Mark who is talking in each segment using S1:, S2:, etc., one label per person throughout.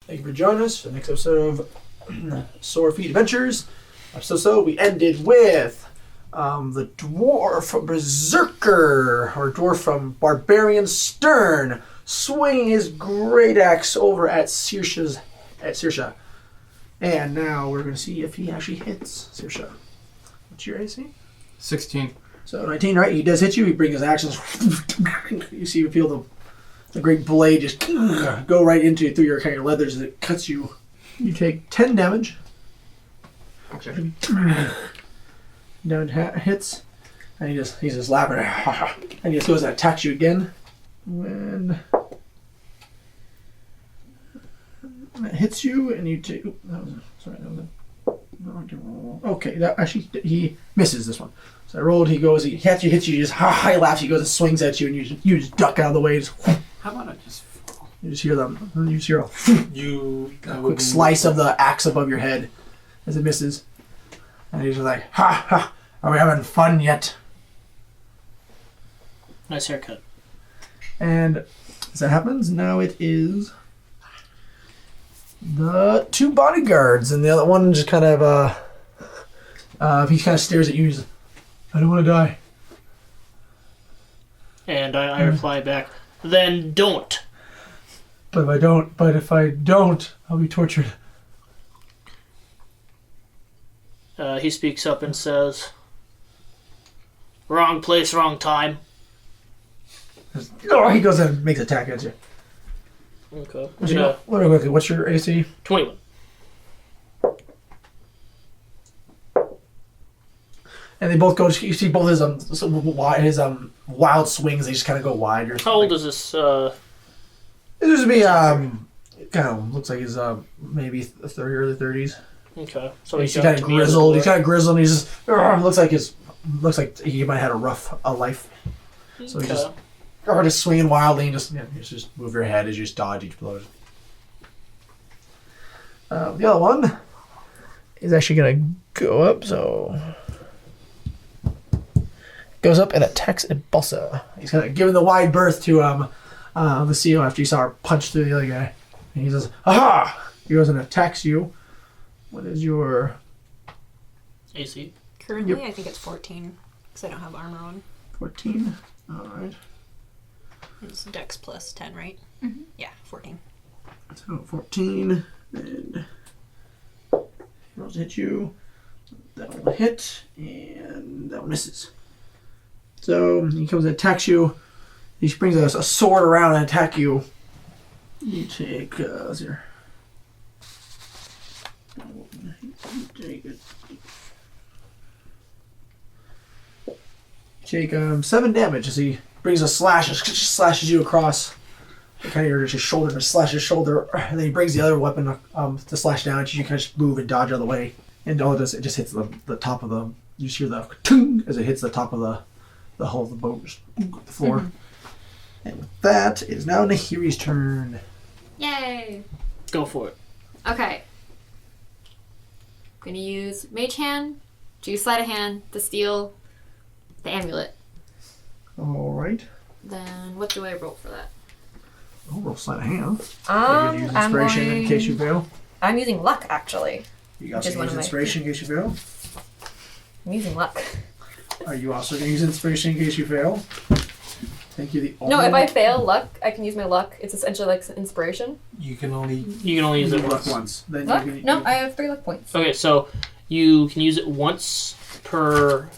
S1: Thank you for joining us for the next episode of Sore Feet Adventures. So we ended with the dwarf Berserker, or dwarf from Barbarian Stern, swinging his great axe over at Saoirse. And now we're going to see if he actually hits Saoirse. What's your AC?
S2: 16.
S1: So 19, right? He does hit you. He brings his axe and you feel the great blade just go right through your kind of leathers as it cuts you. You take 10 damage.
S2: Okay.
S1: Down hits, and he's just laughing, and he just goes and attacks you again. When it hits you, and you take. Okay, that actually he misses this one. So I rolled. He goes. He hits you. He just he laughs. He goes and swings at you, and you just duck out of the way.
S2: How about I just fall?
S1: You just hear them. You just hear a quick slice of the axe above your head as it misses. And he's just like, ha ha, are we having fun yet?
S3: Nice haircut.
S1: And as that happens, now it is the two bodyguards, and the other one just kind of, he kind of stares at you. He's, I don't want to die.
S3: And I reply back, then don't.
S1: But if I don't, I'll be tortured.
S3: He speaks up and says, wrong place, wrong time.
S1: Oh, he goes and makes an attack at you.
S3: Okay.
S1: What's your AC?
S3: 21.
S1: And they both go. You see both his wild swings. They just kind of go wide. Or
S3: How old is this?
S1: It used to be it kind of looks like he's maybe 30, early 30s.
S3: Okay. So
S1: he's kind of grizzled. He's kind of grizzled. And he's just looks like he might have had a life. So he's just swinging wildly and just move your head as you just dodge each blow. The other one is actually gonna go up. So goes up and attacks Impulsa. He's kind of giving the wide berth to the seal after you saw her punch through the other guy. And he says, "Aha!" He goes and attacks you. What is your
S3: AC?
S4: Currently, I think it's 14, because I don't have armor on.
S1: 14? Alright.
S4: It's Dex plus 10, right?
S5: Mm-hmm.
S4: Yeah, 14.
S1: So 14, and he rolls to hit you. That one will hit, and that one misses. So he comes and attacks you. He brings a sword around and attack you. You take, let's see here. Take 7 damage as he brings a slash, slashes you across kind of your shoulder, and slashes your shoulder, and then he brings the other weapon to slash down at you. You kind of just move and dodge out of the way, and all it does, it just hits the top of the. You just hear the ting as it hits the top of the hull of the boat, just the floor. Mm-hmm. And with that, it is now Nahiri's turn.
S5: Yay!
S3: Go for it.
S5: Okay. I'm gonna use Mage Hand, Juice Sleight of Hand to steal the amulet.
S1: Alright.
S5: Then what do I roll for that?
S1: Oh, roll sleight of hand. You use inspiration in case you fail.
S5: I'm using luck, actually.
S1: You also use inspiration in case you fail.
S5: I'm using luck.
S1: Are you also going to use inspiration in case you fail? Thank you. The only
S5: No, if I fail luck, I can use my luck. It's essentially like inspiration.
S2: You can only
S3: use it
S1: luck
S3: once.
S1: once. Then
S5: Luck?
S1: you can,
S5: No, I have 3 luck points.
S3: Okay, so you can use it once per.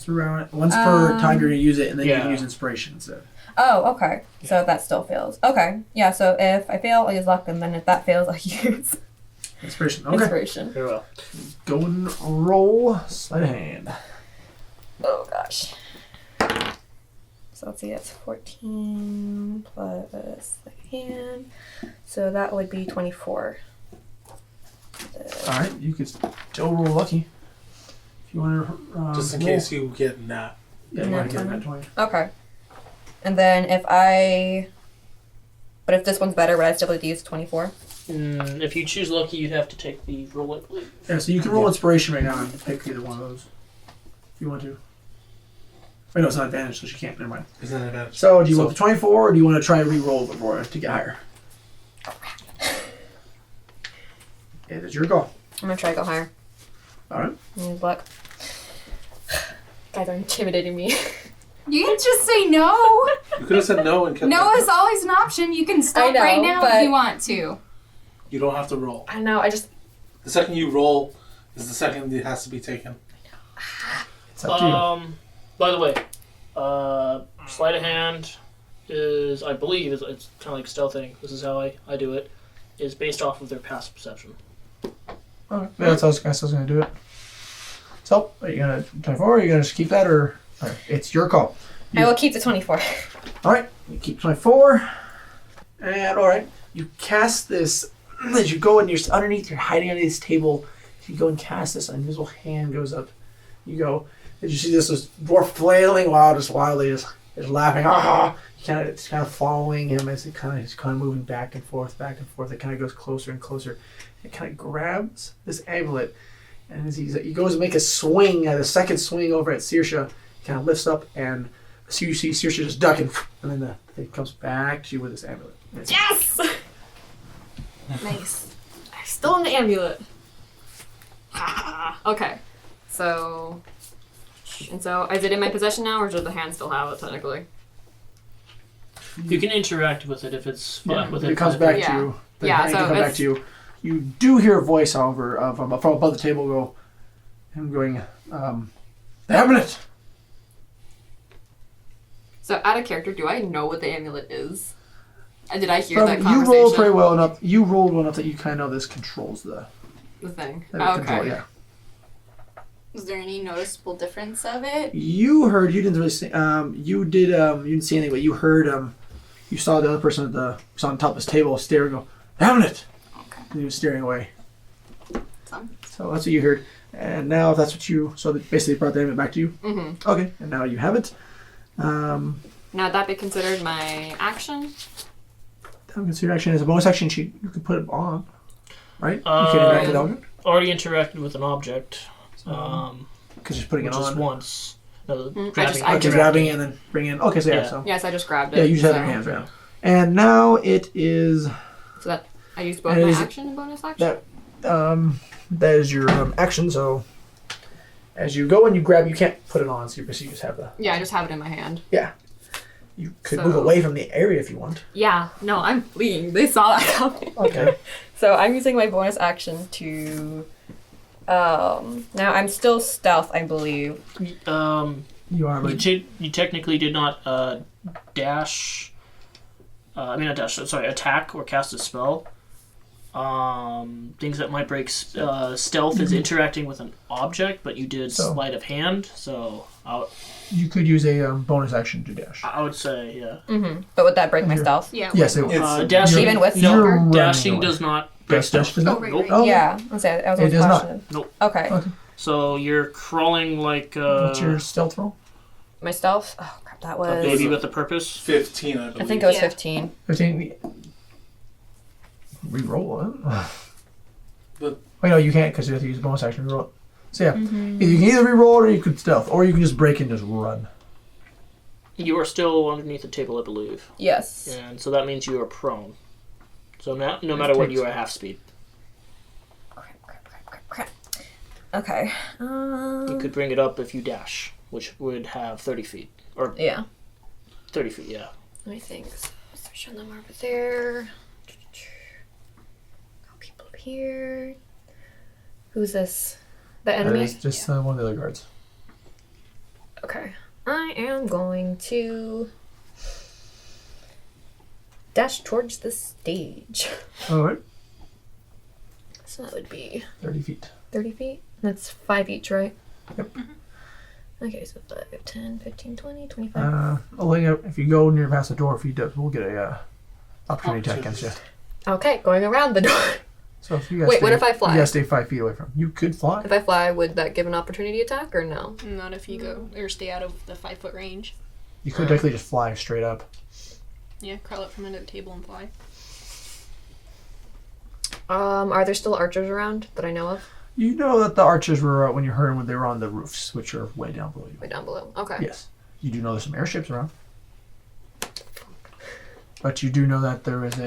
S1: Once per time you're going to use it, and then you can use inspiration instead.
S5: Oh, okay. So that still fails. Okay. Yeah, so if I fail, I'll use luck, and then if that fails, I'll use
S1: inspiration. Okay.
S5: inspiration.
S3: Very well.
S1: Go and roll sleight of hand.
S5: Oh, gosh. So let's see, that's 14 plus sleight of hand. So that would be 24.
S1: Alright, you could still roll lucky. If you want to
S2: just in case you get nat.
S1: Yeah, you want to get that 20.
S5: Okay. And then but if this one's better, would I still have to use 24?
S3: If you choose lucky, you'd have to take the roll, I believe.
S1: Yeah, so you can roll inspiration right now and pick either one of those. If you want to. Wait, no, it's not advantage, so she can't. Never mind.
S2: It's not advantage.
S1: So, do you want the 24, or do you want to try and re-roll before to get higher? It is your call.
S5: I'm gonna try to go higher.
S1: All right.
S5: Use luck. Guys are intimidating me.
S6: You can just say no.
S2: You could have said no and kept
S6: No is always an option. You can stop
S5: I know,
S6: right now
S5: but-
S6: if you want to.
S2: You don't have to roll.
S5: I know. I just.
S2: The second you roll is the second it has to be taken.
S1: It's up to you.
S3: By the way, sleight of hand is, I believe, it's kind of like stealthing. This is how I do it. Is based off of their past perception.
S1: Okay. Yeah, that's how I was going to do it. So, are you going to 24? Or are you going to just keep that, or it's your call?
S5: I will keep the 24.
S1: All right, you keep 24, and all right, you cast this. As you go and you're underneath, you're hiding under this table. You go and cast this, an invisible hand goes up. You go, and you see this dwarf flailing just wildly, just laughing. Ah! It's kind of following him as he's kind of moving back and forth, back and forth. It kind of goes closer and closer. It kind of grabs this amulet, and as he goes to make a swing, the second swing over at Saoirse, he kind of lifts up, and so you see Saoirse just ducking, and then the thing comes back to you with this amulet.
S5: Yes!
S6: Nice.
S5: I stole an amulet. Okay. So. And so, is it in my possession now, or does the hand still have it, technically?
S3: You can interact with it if it's within
S1: it comes
S3: 5
S1: back
S3: feet.
S1: to you. The
S5: Yeah,
S1: hand
S5: so
S1: can come back
S5: it's-
S1: to you. You do hear a voice, however, from above the table go, him going, the amulet!
S5: So, out of character, do I know what the amulet is? And did I hear that
S1: You
S5: conversation?
S1: rolled very well enough. You rolled well enough that you kind of know this controls the
S5: thing.
S1: control, yeah.
S6: Is there any noticeable difference of it?
S1: You didn't really see, you didn't see anything, but you heard, you saw the other person was on top of his table stare and go, the amulet!
S6: Okay.
S1: And he was staring away.
S6: Some.
S1: So that's what you heard. And now if that's what so they basically brought the amulet back to you?
S5: Mm-hmm.
S1: Okay, and now you have it.
S5: Now, would that be considered my action?
S1: That would consider action as a bonus action. You could put it on, right? You
S3: Um,
S1: can interact with object
S3: Already interacted with an object.
S1: because just putting it
S3: Just
S1: on.
S3: once. No,
S5: I
S3: grabbing.
S5: I
S1: Okay, grabbing and then bringing in. Okay, so yeah,
S3: Yeah.
S1: so
S5: Yes, I just grabbed it.
S1: yeah, you just have your hands right. And now it is
S5: So that I used both
S1: And
S5: my
S1: is it-
S5: action and bonus action?
S1: that is your action. So as you go and you grab, you can't put it on. So you just have the.
S5: Yeah, I just have it in my hand.
S1: You could
S5: So-
S1: move away from the area if you want.
S5: Yeah, no, I'm fleeing. They saw that coming.
S1: Okay.
S5: So I'm using my bonus action to. Now I'm still stealth, I believe.
S1: You are like
S3: You technically did not dash. Not dash. Sorry, attack or cast a spell. Things that might break stealth is interacting with an object, but you did
S1: So-
S3: sleight of hand. So
S1: you could use a bonus action to dash.
S3: I would say yeah.
S5: Mm-hmm. But would that break my
S1: Okay.
S5: stealth?
S6: Yeah.
S1: Yes, it
S2: It's-
S1: would.
S3: Dashing
S5: Even with
S3: no,
S5: you're
S1: running
S3: dashing
S1: away.
S3: does not break
S1: Dash does
S3: stealth.
S1: not.
S6: right,
S3: Nope.
S6: right.
S1: Oh,
S5: Yeah, I was
S1: It
S5: always
S1: does not.
S5: questioning.
S3: Nope.
S5: Okay.
S1: Okay.
S3: So you're crawling like
S1: What's your stealth roll?
S5: My stealth? Oh, crap, that
S3: a
S5: was.
S3: baby with a purpose.
S2: 15, I believe.
S5: I think it was
S6: Yeah.
S5: 15.
S1: 15. Re-roll it.
S2: But-
S1: Wait, no, you can't because you have to use a bonus action to roll it. So yeah,
S5: Mm-hmm.
S1: you can either re-roll or you could stealth, or you can just break and just run.
S3: You are still underneath the table, I believe,
S5: Yes.
S3: and so that means you are prone. So no matter what, you are half speed.
S5: Crap. Okay.
S3: You could bring it up if you dash, which would have 30 feet. Or
S5: Yeah.
S3: 30 feet, yeah.
S5: Let me think. So show them over there. Got people up here. Who's this? The enemy?
S1: It's just one of the other guards.
S5: Okay. I am going to dash towards the stage.
S1: All right,
S5: So that would be
S1: 30 feet.
S5: 30 feet. That's 5 each, right?
S1: Yep.
S5: Okay, so 5, 10, 15, 20, 25.
S1: If you go near past the door, if he does, we'll get a opportunity attack against you.
S5: Okay, going around the door.
S1: So if you guys
S5: Wait,
S1: stay,
S5: what if I fly?
S1: You gotta stay 5 feet away from him. You could fly.
S5: If I fly, would that give an opportunity attack or no?
S4: Not if you go or stay out of the 5-foot range.
S1: You could technically just fly straight up.
S4: Yeah, crawl up from under the table and fly.
S5: Are there still archers around that I know of?
S1: You know that the archers were when you heard them when they were on the roofs, which are way down below you.
S5: Way down below. Okay.
S1: Yes. You do know there's some airships around. But you do know that there is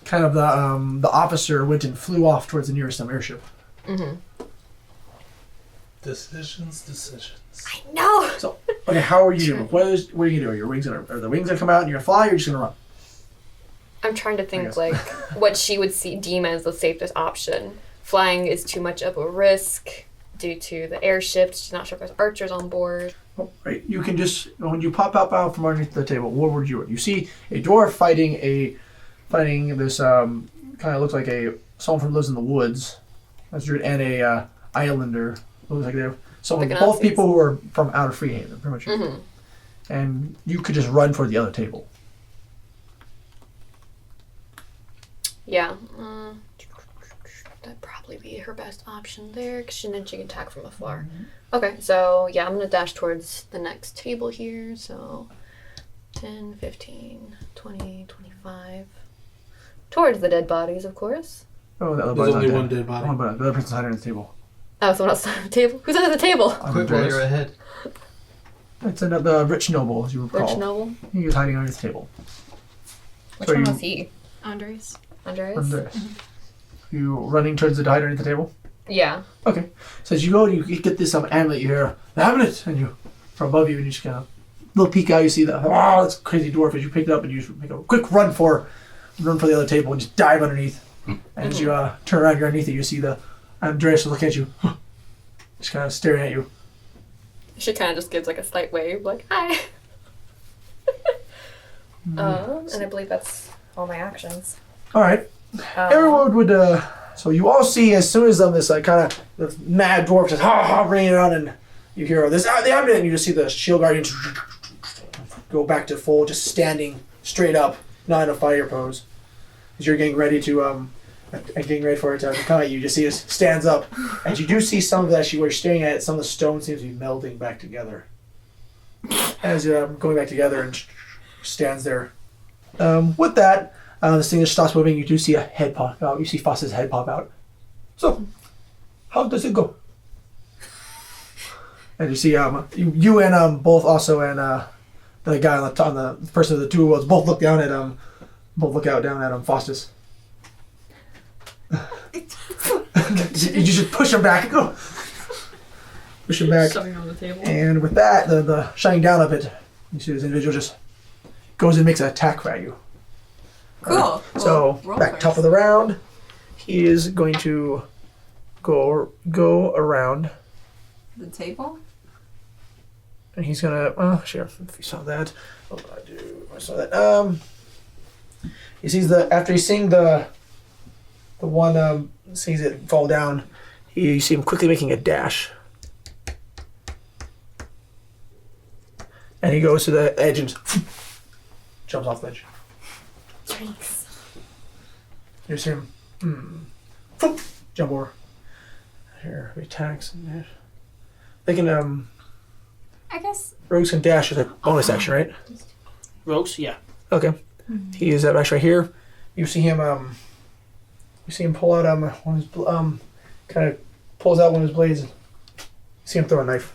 S1: kind of the officer went and flew off towards the nearest airship.
S5: Mm-hmm.
S2: Decisions.
S5: No.
S1: So, okay, how are you doing? What are you gonna do? Are your wings are the wings gonna come out and you're gonna fly, or you're just gonna run?
S5: I'm trying to
S1: I
S5: think
S1: guess.
S5: like what she would deem as the safest option. Flying is too much of a risk due to the airship. She's not sure if there's archers on board.
S1: Oh, right. You can just when you pop out from underneath the table. What would you? You see a dwarf fighting this kind of looks like someone from lives in the woods, and a islander. Looks like they're someone.
S5: Like
S1: Both
S5: Nazis.
S1: people who are from Outer Freehaven, pretty much.
S5: Mm-hmm.
S1: And you could just run for the other table.
S5: Yeah. That'd probably be her best option there, because then she can attack from afar. Okay, so yeah, I'm going to dash towards the next table here. So 10, 15, 20, 25. Towards the dead bodies, of course.
S1: Oh, the other
S2: There's
S1: body's
S2: only
S1: not
S2: one
S1: dead.
S2: dead body.
S1: One body. The other person's hiding on the table.
S5: Oh, someone else at the table? Who's at the table?
S7: Quit while you're ahead.
S1: It's another rich noble, as you recall.
S5: Rich Noble.
S1: He was hiding under the table.
S5: Which
S1: So
S5: one
S1: you-
S5: was he?
S4: Andres.
S5: Andreas?
S1: Andres. You running towards the hider underneath the table?
S5: Yeah.
S1: Okay. So as you go, you get this amulet. You hear the amulet, and you from above you, and you just kind of little peek out. You see this crazy dwarf as you pick it up, and you just make a quick run for the other table, and just dive underneath. And as you turn around, you're underneath it. You see the Andreas looking at you, just kind of staring at you.
S5: She kind of just gives like a slight wave, like, hi. And I believe that's all my actions.
S1: All right. Everyone would. So you all see as soon as this kind of the mad dwarf just ringing around, and you hear this the amulet, and you just see the shield guardians go back to full, just standing straight up, not in a fire pose. As you're getting ready to getting ready for it to come at you, just see it stands up, and you do see some of that. Where you're staring at it, some of the stone seems to be melding back together. As going back together and stands there. With that. This thing just stops moving. You do see a head pop out. You see Foss's head pop out. So, how does it go? And you see you and both also and the guy on the person of the two worlds both look down at down at Faustus. You just push him back. Go. Push him back.
S4: Shoving on the table.
S1: And with that, the shining down of it, you see this individual just goes and makes an attack at you.
S6: Cool.
S1: So
S6: Roll
S1: back
S6: first.
S1: top of the round, he is going to go around,
S6: The table?
S1: and he's gonna. Sure, if you saw that, I saw that. He sees after he's seeing the one sees it fall down. You see him quickly making a dash, and he goes to the edge and jumps off the edge.
S5: Yikes.
S1: You see him jump over. Here, he attacks. They can,
S6: I guess.
S1: rogues can dash with a bonus action, right?
S3: Rogues, yeah.
S1: Okay. He is that action right here. You see him, pull out, one of his, kind of pulls out one of his blades. You see him throw a knife.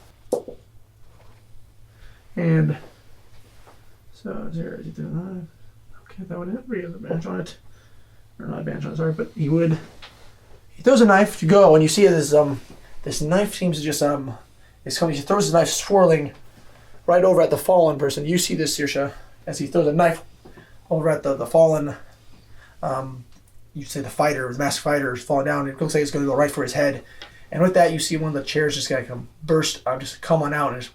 S1: And, so, there, okay, that would have the advantage on it. Or not advantage on it, sorry, but he throws a knife to go, and you see this knife seems to just, it's coming, he throws his knife swirling right over at the fallen person. You see this, Saoirse, as he throws a knife over at the fallen, you say the masked fighter is falling down. It looks like it's going to go right for his head. And with that, you see one of the chairs just kind of just come on out and just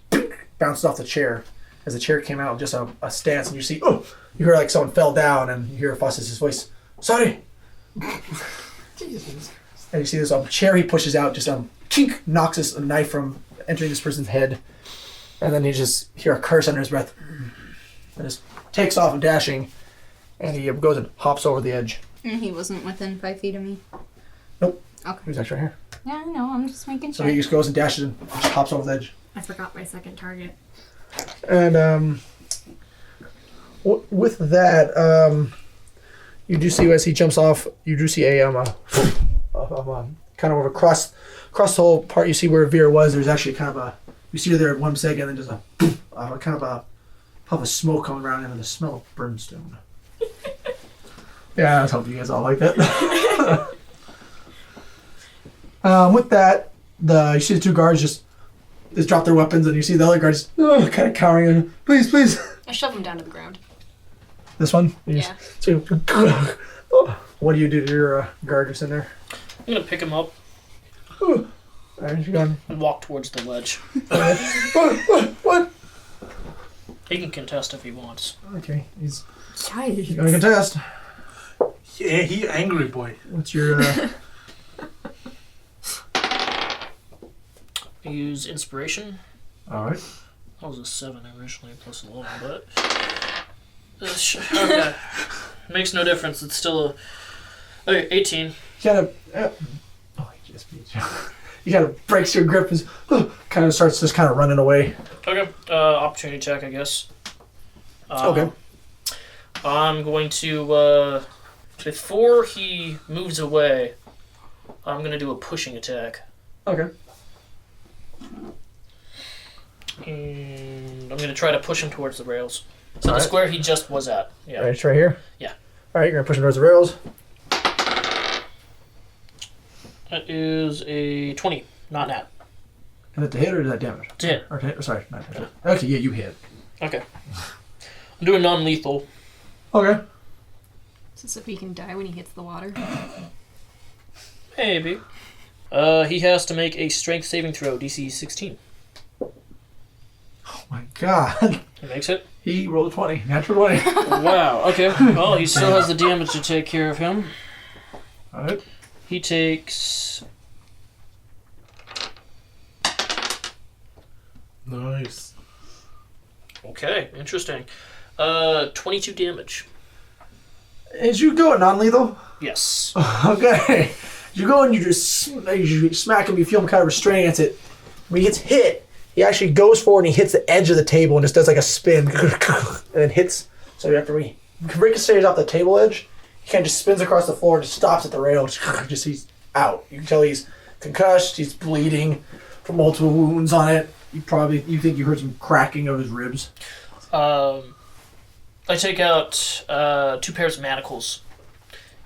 S1: bounces off the chair. As the chair came out, just a stance, and you see, you hear like someone fell down, and you hear Faustus' voice, sorry.
S2: Jesus.
S1: And you see this chair he pushes out, just kink, knocks a knife from entering this person's head. And then you just hear a curse under his breath. And just takes off and dashing, and he goes and hops over the edge.
S6: And he wasn't within 5 feet of me.
S1: Nope.
S6: Okay.
S1: He was actually right here.
S6: Yeah, I know. I'm just making
S1: So
S6: sure.
S1: he just goes and dashes and just hops over the edge.
S4: I forgot my second target.
S1: And with that, you do see as he jumps off, you do see a kind of across the whole part. You see where Vera was. There's actually kind of you see her there at 1 second, and then just kind of a puff of smoke coming around, and then the smell of brimstone. Yeah, I was hoping you guys all like that. With that, you see the two guards just drop their weapons, and you see the other guards kind of cowering. And, please, please.
S4: I shove him down to the ground.
S1: This one.
S4: Yeah.
S1: What do you do to your guard just in there?
S3: I'm gonna pick him up
S1: Alright, you going?
S3: and walk towards the ledge.
S1: What?
S3: He can contest if he wants.
S1: Okay, he's
S4: Yikes.
S1: gonna contest.
S2: Yeah, he angry boy.
S1: What's your?
S3: I use inspiration.
S1: All right.
S3: That was a 7 originally, plus 11, but okay. Makes no difference. It's still a 18.
S1: You kind of. Oh, he just beat you. He kind of breaks your grip and kind of starts just kind of running away.
S3: Okay. Opportunity check, I guess.
S1: Okay.
S3: I'm going to before he moves away, I'm gonna do a pushing attack.
S1: Okay.
S3: And I'm going to try to push him towards the rails. So
S1: All
S3: the
S1: right.
S3: square he just was at. Yeah.
S1: All right, it's right here.
S3: Yeah.
S1: All right, you're gonna push him towards the rails.
S3: That is a 20, not nat.
S1: Is that to hit or is that damage?
S3: To hit.
S1: Or to hit? Sorry, not to hit. Actually, yeah, you hit.
S3: Okay. I'm doing non-lethal.
S1: Okay.
S4: Is this if he can die when he hits the water?
S3: Maybe. He has to make a strength saving throw, DC 16.
S1: Oh my god.
S3: He makes it.
S1: He rolled a 20. Natural 20.
S3: Wow. Okay. Well, he still has the damage to take care of him.
S1: All right.
S3: He takes...
S2: Nice.
S3: Okay, interesting. 22 damage.
S1: As you go non-lethal.
S3: Yes.
S1: Okay. You go and you just you smack him. You feel him kind of restraining against it. When he gets hit, he actually goes forward and he hits the edge of the table and just does like a spin and then hits. So after he ricochets off the table edge, he kind of just spins across the floor and just stops at the rail. Just he's out. You can tell he's concussed. He's bleeding from multiple wounds on it. You think you heard some cracking of his ribs.
S3: I take out 2 pairs of manacles.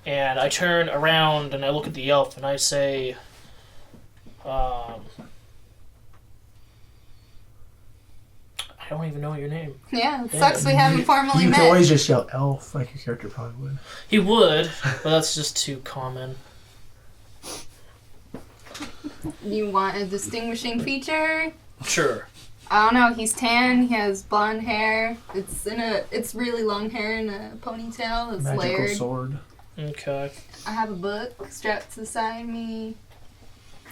S3: And I turn around and I look at the elf and I say, I don't even know your name.
S6: Yeah, it sucks we haven't formally
S1: You
S6: met.
S1: can always just yell elf like your character probably would.
S3: He would, but that's just too common.
S6: You want a distinguishing feature?
S3: Sure.
S6: I don't know. He's tan. He has blonde hair. It's really long hair in a ponytail. It's
S1: Magical
S6: layered.
S1: sword.
S3: Okay.
S6: I have a book strapped beside me.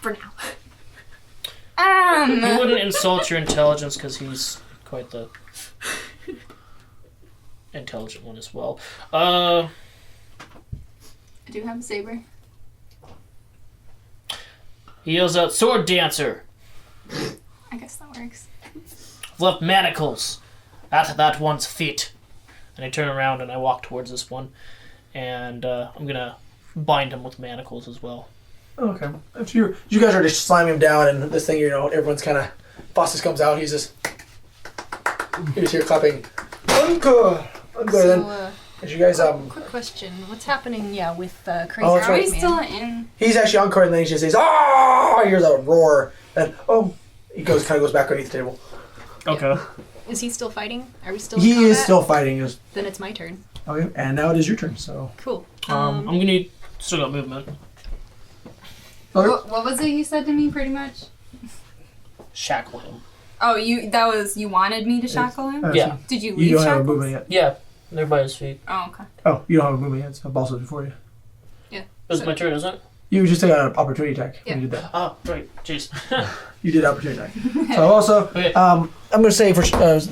S4: For now.
S3: He wouldn't insult your intelligence because he's quite the intelligent one as well.
S6: I do have a saber.
S3: He yells out, "Sword dancer!
S6: I guess that works.
S3: I've left manacles at that one's feet." And I turn around and I walk towards this one. And I'm going to bind him with manacles as well.
S1: Okay. If you guys are just slamming him down, and this thing, everyone's kind of, Bosses comes out. He's just, you just hear clapping. Uncle. Then, as you guys
S4: Quick question. What's happening, with Crazy
S1: Oh, that's
S6: Are
S1: right.
S6: we
S4: Man?
S6: still in?
S1: he's actually encore, and then he just says, "Ah!" He hears a roar, and he kind of goes back underneath the table.
S3: Okay.
S4: Is he still fighting? Are we still in
S1: He
S4: combat?
S1: is still fighting.
S4: Then it's my turn.
S1: Okay, and now it is your turn. So.
S4: Cool.
S3: I'm going to need... Still got movement.
S1: Okay.
S6: What was it you said to me, pretty much?
S3: Shackle him.
S6: Oh, you wanted me to shackle him?
S3: Yeah.
S6: Did you
S1: You
S6: leave
S1: don't have a
S6: shackles?
S1: movement yet.
S3: Yeah. They're by his feet.
S6: Oh, okay.
S1: Oh, you don't have a movement yet. So Balsa's before you.
S3: This is my turn, isn't it?
S1: You just took an opportunity attack when
S6: Yeah.
S1: you did that.
S3: Oh, right. Jeez.
S1: You did opportunity attack. So also,
S3: Okay.
S1: I'm gonna say for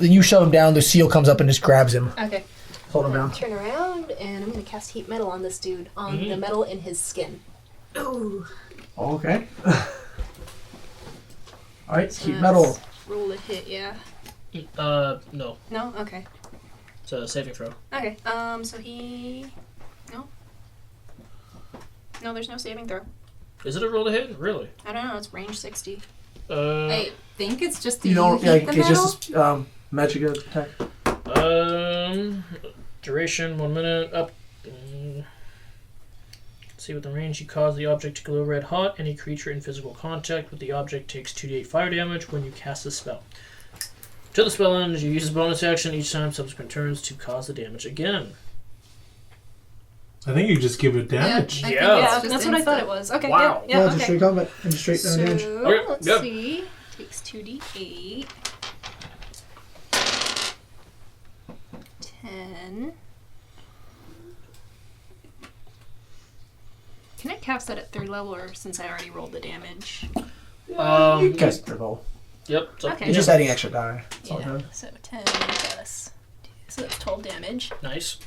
S1: you shove him down, the seal comes up and just grabs him,
S6: Okay.
S1: hold him down.
S7: Turn around, and I'm gonna cast heat metal on this dude, on the metal in his skin.
S4: Ooh.
S1: Okay. All right, heat metal.
S4: Roll a hit, yeah.
S3: No.
S4: No? Okay.
S3: It's a saving throw.
S4: Okay, so he... No? No, there's no saving throw.
S3: Is it a roll to hit? Really?
S4: I don't know, it's range 60.
S6: I think it's just the
S1: You don't.
S6: heat
S1: Yeah,
S6: the
S1: it's
S6: metal.
S1: just magic attack.
S3: Duration 1 minute up. See, within range, you cause the object to glow red hot. Any creature in physical contact with the object takes 2d8 fire damage when you cast the spell. Till the spell ends, you use a bonus action each time subsequent turns to cause the damage again.
S2: I think you just give it damage.
S6: I think
S3: Yeah.
S6: it's
S4: Yeah,
S6: just
S4: that's what I thought it
S6: instant.
S4: was. Okay,
S3: Wow.
S4: yeah,
S1: just
S4: okay.
S1: straight combat and just straight
S4: So,
S1: damage.
S3: Okay,
S4: let's
S3: yep.
S4: see. Takes 2d8. 10. Can I cast that at 3rd level, or since I already rolled the damage?
S1: You guys are low.
S3: Yep. So,
S4: Okay.
S1: You're just adding extra die. It's all
S4: Yeah.
S1: good.
S4: So 10 plus. So that's 12 damage.
S3: Nice.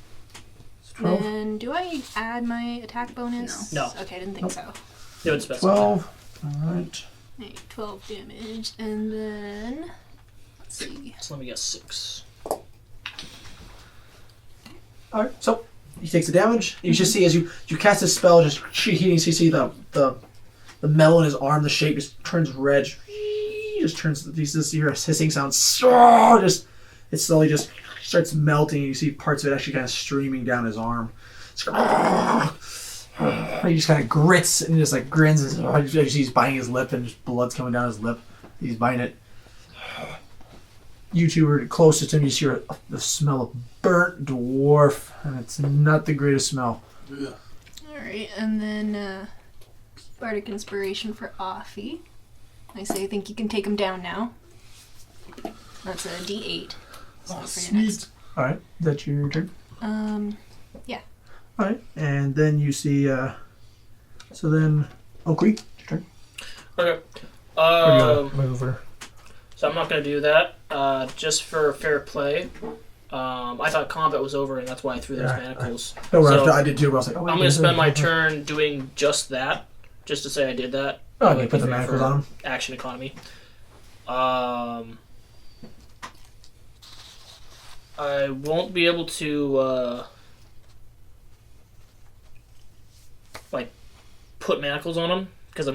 S1: It's 12.
S4: Then do I add my attack bonus?
S3: No.
S4: Okay, I didn't think so.
S3: It would specify.
S1: 12. Alright.
S4: Alright, 12 damage, and then let's see.
S3: So let me guess 6.
S1: Alright, so he takes the damage. You just see as you cast this spell, just you see the metal in his arm, the shape just turns red. Just turns. You just hear a hissing sound. Just it slowly just starts melting. You see parts of it actually kind of streaming down his arm. He just kind of grits and just like grins. He's biting his lip and just blood's coming down his lip. He's biting it. You two are closest to him. You just hear the smell of burnt dwarf, and it's not the greatest smell.
S2: Yeah.
S4: Alright, and then Bardic Inspiration for Offie. I say I think you can take him down now. That's a D8. So for your next.
S1: All right, is that your turn?
S4: Yeah.
S1: All right, and then you see. So then, Oakley, your turn.
S3: Okay.
S1: Or do you wanna move over?
S3: So I'm not going to do that. Just for fair play. I thought combat was over, and that's why I threw those
S1: Yeah,
S3: manacles.
S1: No,
S3: So,
S1: I did too. But I was like, oh, wait,
S3: I'm going to spend my
S1: turn.
S3: turn doing just that, just to say I did that.
S1: Oh,
S3: That
S1: you
S3: would
S1: put
S3: be
S1: the
S3: fair
S1: manacles
S3: for
S1: on him.
S3: Action economy. I won't be able to put manacles on him because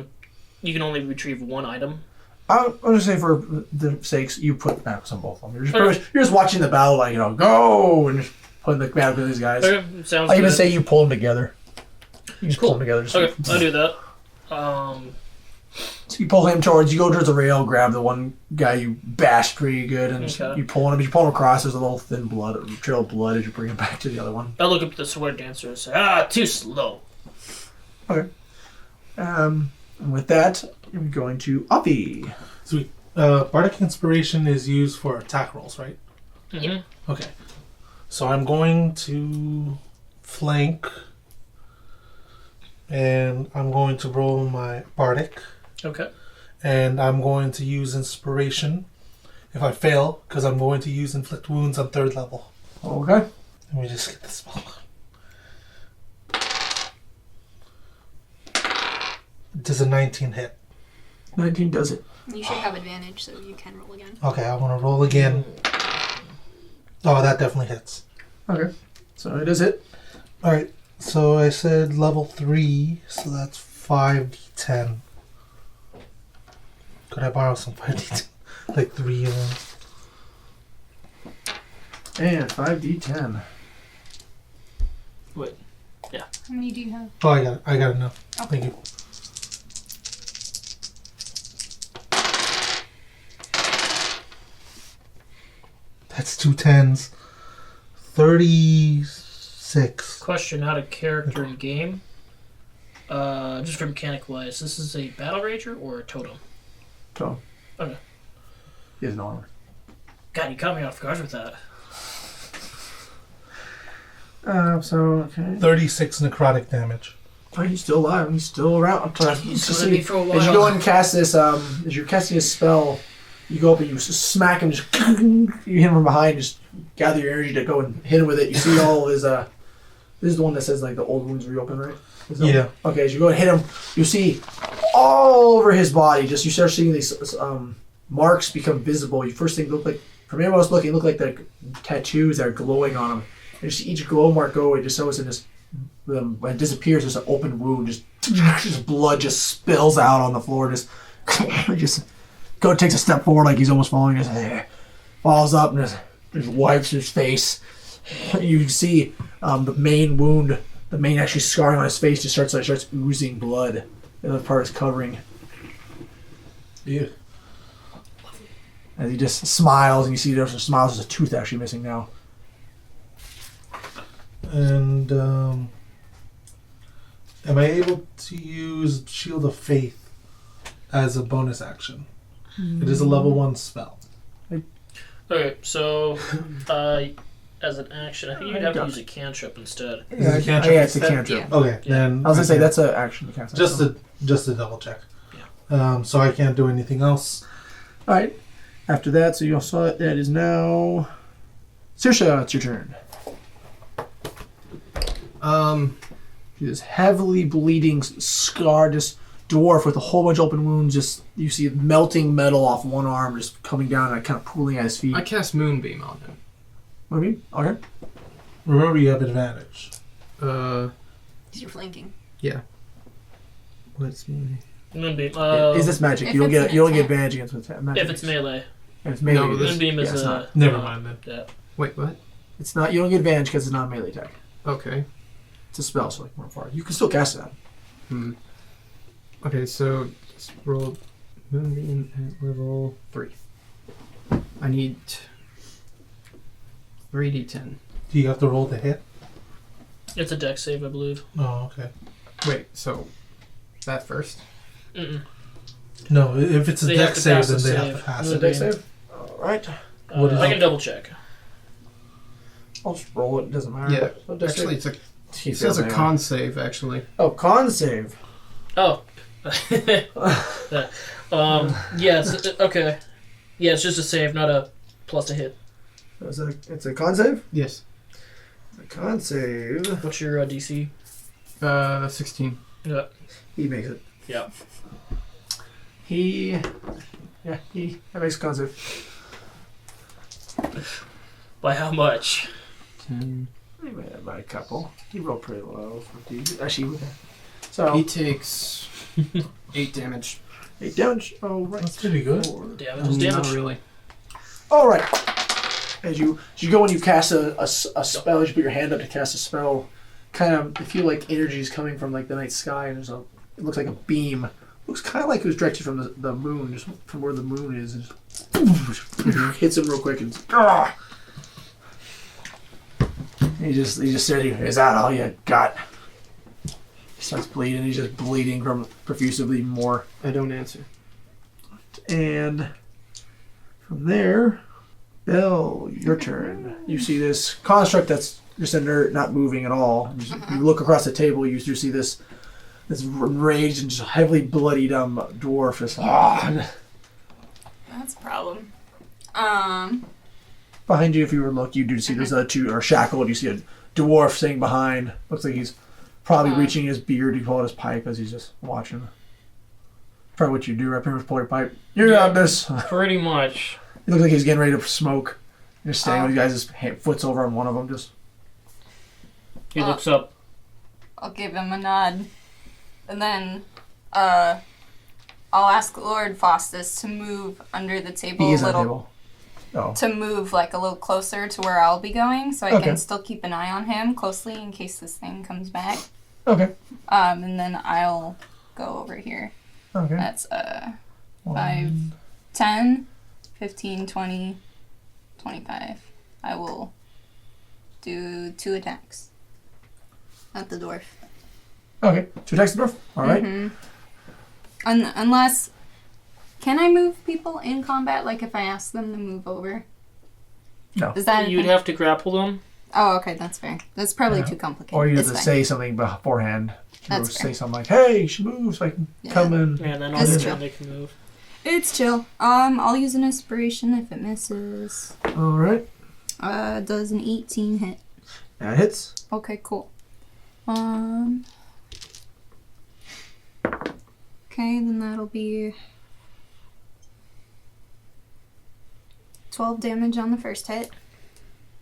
S3: you can only retrieve one item.
S1: I'm just saying for the sakes, you put manacles on both of them. You're just watching the battle, like go and just putting the manacles on these guys.
S3: Okay, sounds
S1: I even
S3: good.
S1: say you pull them together. You just
S3: Cool.
S1: pull them together. Just
S3: Okay, I'll do that.
S1: So you pull him towards. You go towards the rail, grab the one guy you bashed pretty good, and
S3: Okay.
S1: you pull him. As you pull him across, there's a little thin blood, trail of blood as you bring him back to the other one.
S3: I'll look up the sword dancer and say, too slow.
S1: Okay. And with that, I'm going to Uppy.
S2: Sweet. Bardic Inspiration is used for attack rolls, right?
S3: Mm-hmm.
S2: Okay. So I'm going to flank, and I'm going to roll my Bardic,
S3: Okay.
S2: and I'm going to use Inspiration if I fail, because I'm going to use Inflict Wounds on 3rd level.
S1: Okay.
S2: Let me just get the spell. Does a 19 hit?
S1: 19 does it.
S4: You should have advantage, so you can roll again.
S2: Okay, I want to roll again. Oh, that definitely hits.
S1: Okay. So it does hit.
S2: Alright, so I said level 3, so that's 5d10. Could I borrow some 5d10? Like 3 of them.
S1: And 5d10.
S3: Wait.
S6: How many do you have?
S2: Oh, I got enough. Thank you. That's 2 10s. 36.
S3: Question: out of character in game. Just for mechanic wise, this is a battle rager or a totem?
S1: So.
S3: Okay.
S1: He has no armor.
S3: God, you caught me off guard with that.
S1: Okay.
S2: 36 necrotic damage.
S1: Oh, he's still alive. He's still around. I'm trying to
S3: He's
S1: see.
S3: gonna be for a while.
S1: As you go and cast this, as you're casting a spell, you go up and you smack him. Just you hit him from behind. Just gather your energy to go and hit him with it. You see all his. This is the one that says like the old wounds reopen, right? Is that
S2: Yeah.
S1: one? Okay, as you go and hit him, you see all over his body. Just you start seeing these marks become visible. You first thing look like from everyone else looking, look like the tattoos that are glowing on him. And you see each glow mark go away, just so it's in this. When it disappears, there's an open wound. Just blood just spills out on the floor. Just takes a step forward like he's almost falling. Just falls up and just wipes his face. You can see the main wound the main actually scarring on his face just starts oozing blood. The other part is covering.
S2: Yeah.
S1: As he just smiles, and you see there's some smiles. There's a tooth actually missing now.
S2: And am I able to use Shield of Faith as a bonus action? It is a level 1 spell.
S3: Okay, so as an action, I think you'd have to use a cantrip instead.
S2: Is it a cantrip?
S1: Yeah, it's a cantrip.
S6: Yeah.
S2: Okay,
S3: Yeah.
S2: then
S1: I was gonna say that's an action.
S2: just to double check.
S3: Yeah.
S2: So I can't do anything else.
S1: All right. After that, so you all saw it. That is now. Saoirse, it's your turn. This heavily bleeding, scarred, just dwarf with a whole bunch of open wounds. Just you see melting metal off one arm, just coming down and kind of pooling at his feet.
S8: I cast Moonbeam on him.
S1: What do you mean? Okay.
S2: Remember, you have advantage.
S6: You're flanking.
S8: Yeah. What's Moonbeam?
S3: Moonbeam.
S1: Is this magic?
S6: if
S1: You don't
S6: it's
S1: get
S6: an
S1: you don't get
S6: attack.
S1: advantage against magic.
S3: if it's melee.
S1: If it's melee.
S8: No,
S1: it is.
S3: Moonbeam is
S1: it's
S3: a.
S1: not.
S2: Never mind then.
S3: Yeah.
S8: Wait, what?
S1: It's not. You don't get advantage because it's not a melee attack.
S8: Okay.
S1: It's a spell, so like more far. You can still cast it.
S8: Okay, so just roll Moonbeam at level 3. I need 3d10.
S2: Do you have to roll the hit?
S3: It's a dex save, I believe.
S2: Oh, okay.
S8: Wait, so that first?
S3: Mm-mm.
S2: No, if it's a
S3: They have
S2: dex
S3: to
S2: save,
S3: pass
S2: then
S3: the
S2: they
S3: save.
S2: have to pass
S3: Is
S2: it.
S3: it
S1: Dex save. All right.
S2: What is
S3: I
S2: it?
S3: can double check.
S1: I'll just roll it. It doesn't matter.
S8: Yeah.
S1: What dex
S8: Actually,
S1: save?
S8: it
S1: He
S8: says
S1: fails
S8: a
S1: anyway.
S8: con save, actually.
S1: Oh, con save.
S3: Oh. Yeah, it's, okay. Yeah, it's just a save, not a plus to hit.
S1: It's a con save.
S8: Yes.
S1: A con save.
S3: What's your DC?
S8: 16.
S3: Yeah.
S1: He makes it.
S3: Yeah.
S1: He makes a con save.
S3: By how much?
S8: 10.
S1: He made it by a couple. He rolled pretty low for D. Actually, so
S8: He takes 8 damage.
S1: 8 damage. Oh right.
S2: That's pretty good.
S3: Damage is damage.
S8: Not really.
S1: All right. As you go when you cast a spell, as you put your hand up to cast a spell, kind of you feel like energy is coming from like the night sky, and it looks like a beam. Looks kind of like it was directed from the moon, just from where the moon is. And hits him real quick and he just said, "Is that all you got?" He starts bleeding. He's just bleeding from profusely more.
S8: I don't answer.
S1: And from there, Belle, your turn. You see this construct that's just inert, not moving at all. You look across the table, you see this enraged and just heavily bloodied dwarf. Just,
S6: That's a problem.
S1: Behind you, if you were to look, you do see there's two are shackled. You see a dwarf sitting behind. Looks like he's probably reaching his beard to pull out his pipe as he's just watching. Probably what you do right here is pull your pipe. You got this.
S3: Pretty much.
S1: It looks like he's getting ready to smoke. Just standing with you guys, his foot's over on one of them. Just
S3: He looks up.
S6: I'll give him a nod. And then, I'll ask Lord Faustus to move under the table
S1: he is
S6: a
S1: on the
S6: little.
S1: table. Oh,
S6: To move like a little closer to where I'll be going, so I
S1: Okay.
S6: can still keep an eye on him closely in case this thing comes back.
S1: okay,
S6: And then I'll go over here.
S1: okay.
S6: That's 5, 10, 15, 20, 25. I will do 2 attacks at the dwarf.
S1: Okay, 2 attacks the dwarf. All right.
S6: Mhm. Unless, can I move people in combat? Like if I ask them to move over?
S1: No.
S6: Is that?
S3: You'd have to grapple them.
S6: Oh, okay, that's fair. That's probably
S1: Yeah.
S6: too complicated.
S1: Or you have
S6: It's
S1: to
S6: fine.
S1: say something beforehand. You
S6: That's
S1: say
S6: fair.
S1: something like, "Hey, you should move so I can
S6: Yeah.
S1: come in."
S3: Yeah, and then on
S6: That's
S3: the
S6: true.
S3: turn they can move.
S6: It's chill. I'll use an inspiration if it misses.
S1: All right,
S6: Does an 18 hit?
S1: that hits.
S6: Okay, cool. Okay, then that'll be 12 damage on the first hit.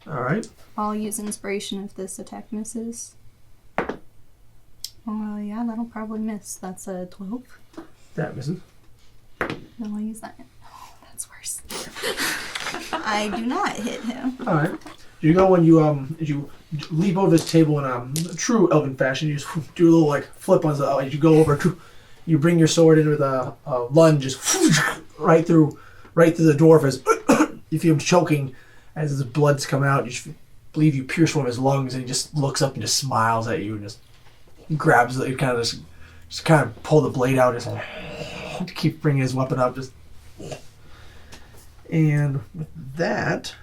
S1: All right.
S6: I'll use inspiration if this attack misses. Oh, yeah, that'll probably miss. That's a 12.
S1: That misses.
S6: Then I'll use that. Oh, that's worse. I do not hit him.
S1: All right. You go when you leap over this table in a true elven fashion. You just do a little like flip on the. As you go over, you bring your sword in with a lunge, just right through the dwarf as you feel him choking as his blood's coming out. You just believe you pierce one of his lungs, and he just looks up and just smiles at you and just grabs it. Kind of just kind of pull the blade out, just keep bringing his weapon up, just. And with that,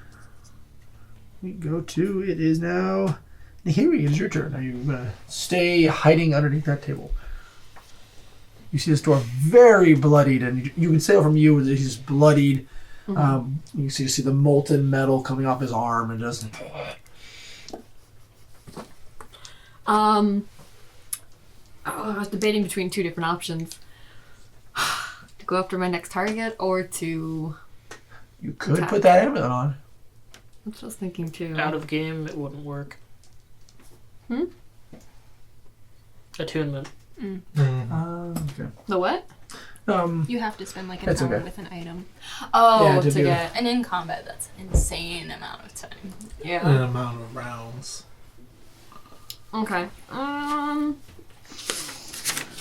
S1: we go to, it is now, Nahiri, it is your turn. Are you going to stay hiding underneath that table? You see this door very bloodied, and you can say from you that he's bloodied. You can see the molten metal coming off his arm, and just...
S9: I was debating between two different options. To go after my next target, or to...
S1: You could
S9: attack.
S1: put that amulet on.
S9: That's what I was thinking too.
S3: Out of game, it wouldn't work. Attunement.
S1: Okay.
S9: The what?
S4: You have to spend like an
S1: That's
S4: hour
S1: okay.
S4: with an item.
S6: Oh,
S1: Yeah, to
S6: to
S1: do-
S6: get. And in combat, that's an insane amount of time.
S9: Yeah.
S2: An amount of rounds.
S9: Okay.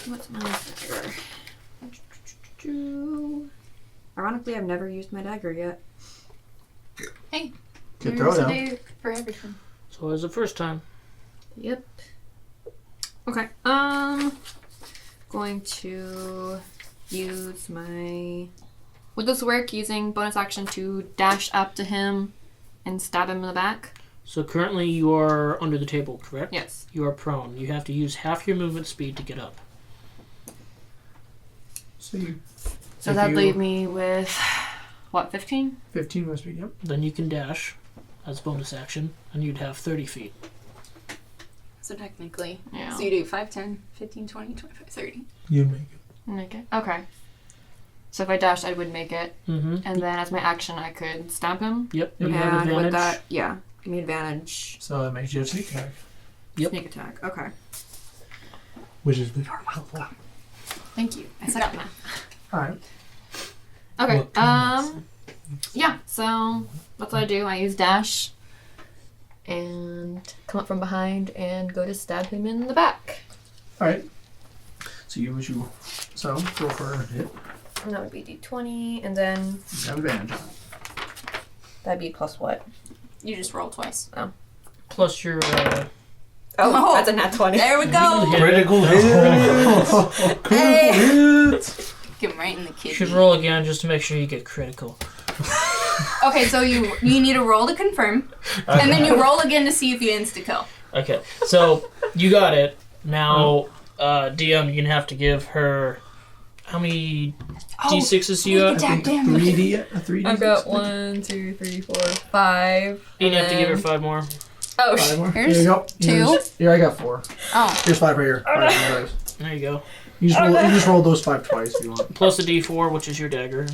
S9: What's my dagger? Ironically, I've never used my dagger yet.
S6: Hey,
S1: Good
S6: there's a
S1: throwdown.
S6: day for everything.
S3: So it was the first time.
S9: Yep. Okay. Going to use my. Would this work using bonus action to dash up to him and stab him in the back?
S3: So currently you are under the table, correct?
S9: Yes.
S3: You are prone. You have to use half your movement speed to get up.
S1: So you...
S9: So
S1: if
S9: that'd
S1: you-
S9: leave me with what, 15?
S1: 15 must be, yep.
S3: Then you can dash as bonus action, and you'd have 30 feet.
S6: So technically,
S9: Yeah.
S6: so you do 5, 10, 15, 20, 25, 30.
S2: You make it.
S9: Make it. Okay. So if I dashed, I would make it,
S3: Mm-hmm.
S9: and then as my action, I could stab him.
S3: Yep. You
S9: and
S3: have advantage.
S9: with that, yeah, give me advantage.
S1: So that makes you a sneak attack.
S3: Yep.
S9: Sneak attack. Okay.
S2: Which is the
S9: Thank you. I suck at math.
S1: Alright.
S9: Okay.
S2: What kind
S9: Yeah. So that's what I do. I use dash and come up from behind and go to stab him in the back.
S1: Alright. So you roll for a hit.
S9: And that would be d20, and then
S1: You have advantage on it.
S9: that'd be plus what?
S6: You just roll twice.
S3: Plus your...
S9: Oh, that's a nat 20.
S6: There we go.
S2: critical hit. Critical hit.
S6: Get him right in the
S3: You
S6: kidney.
S3: should roll again just to make sure you get critical.
S6: Okay, so you need a roll to confirm, and then you roll again to see if you insta kill.
S3: Okay, so you got it. Now, DM, you're gonna have to give her... How many D6s do you have?
S6: attack damage.
S1: 3D? A 3D?
S9: I've got 1, 2, 3, 4, 5.
S3: You're gonna have to give her 5 more.
S9: Oh,
S1: 5 more?
S6: Here's
S1: Here you go.
S6: 2.
S1: Here, I got 4.
S6: Oh,
S1: Here's 5 right here. All right, guys.
S3: There you go.
S1: You just roll those 5 twice if you want.
S3: Plus a D4, which is your dagger.
S6: do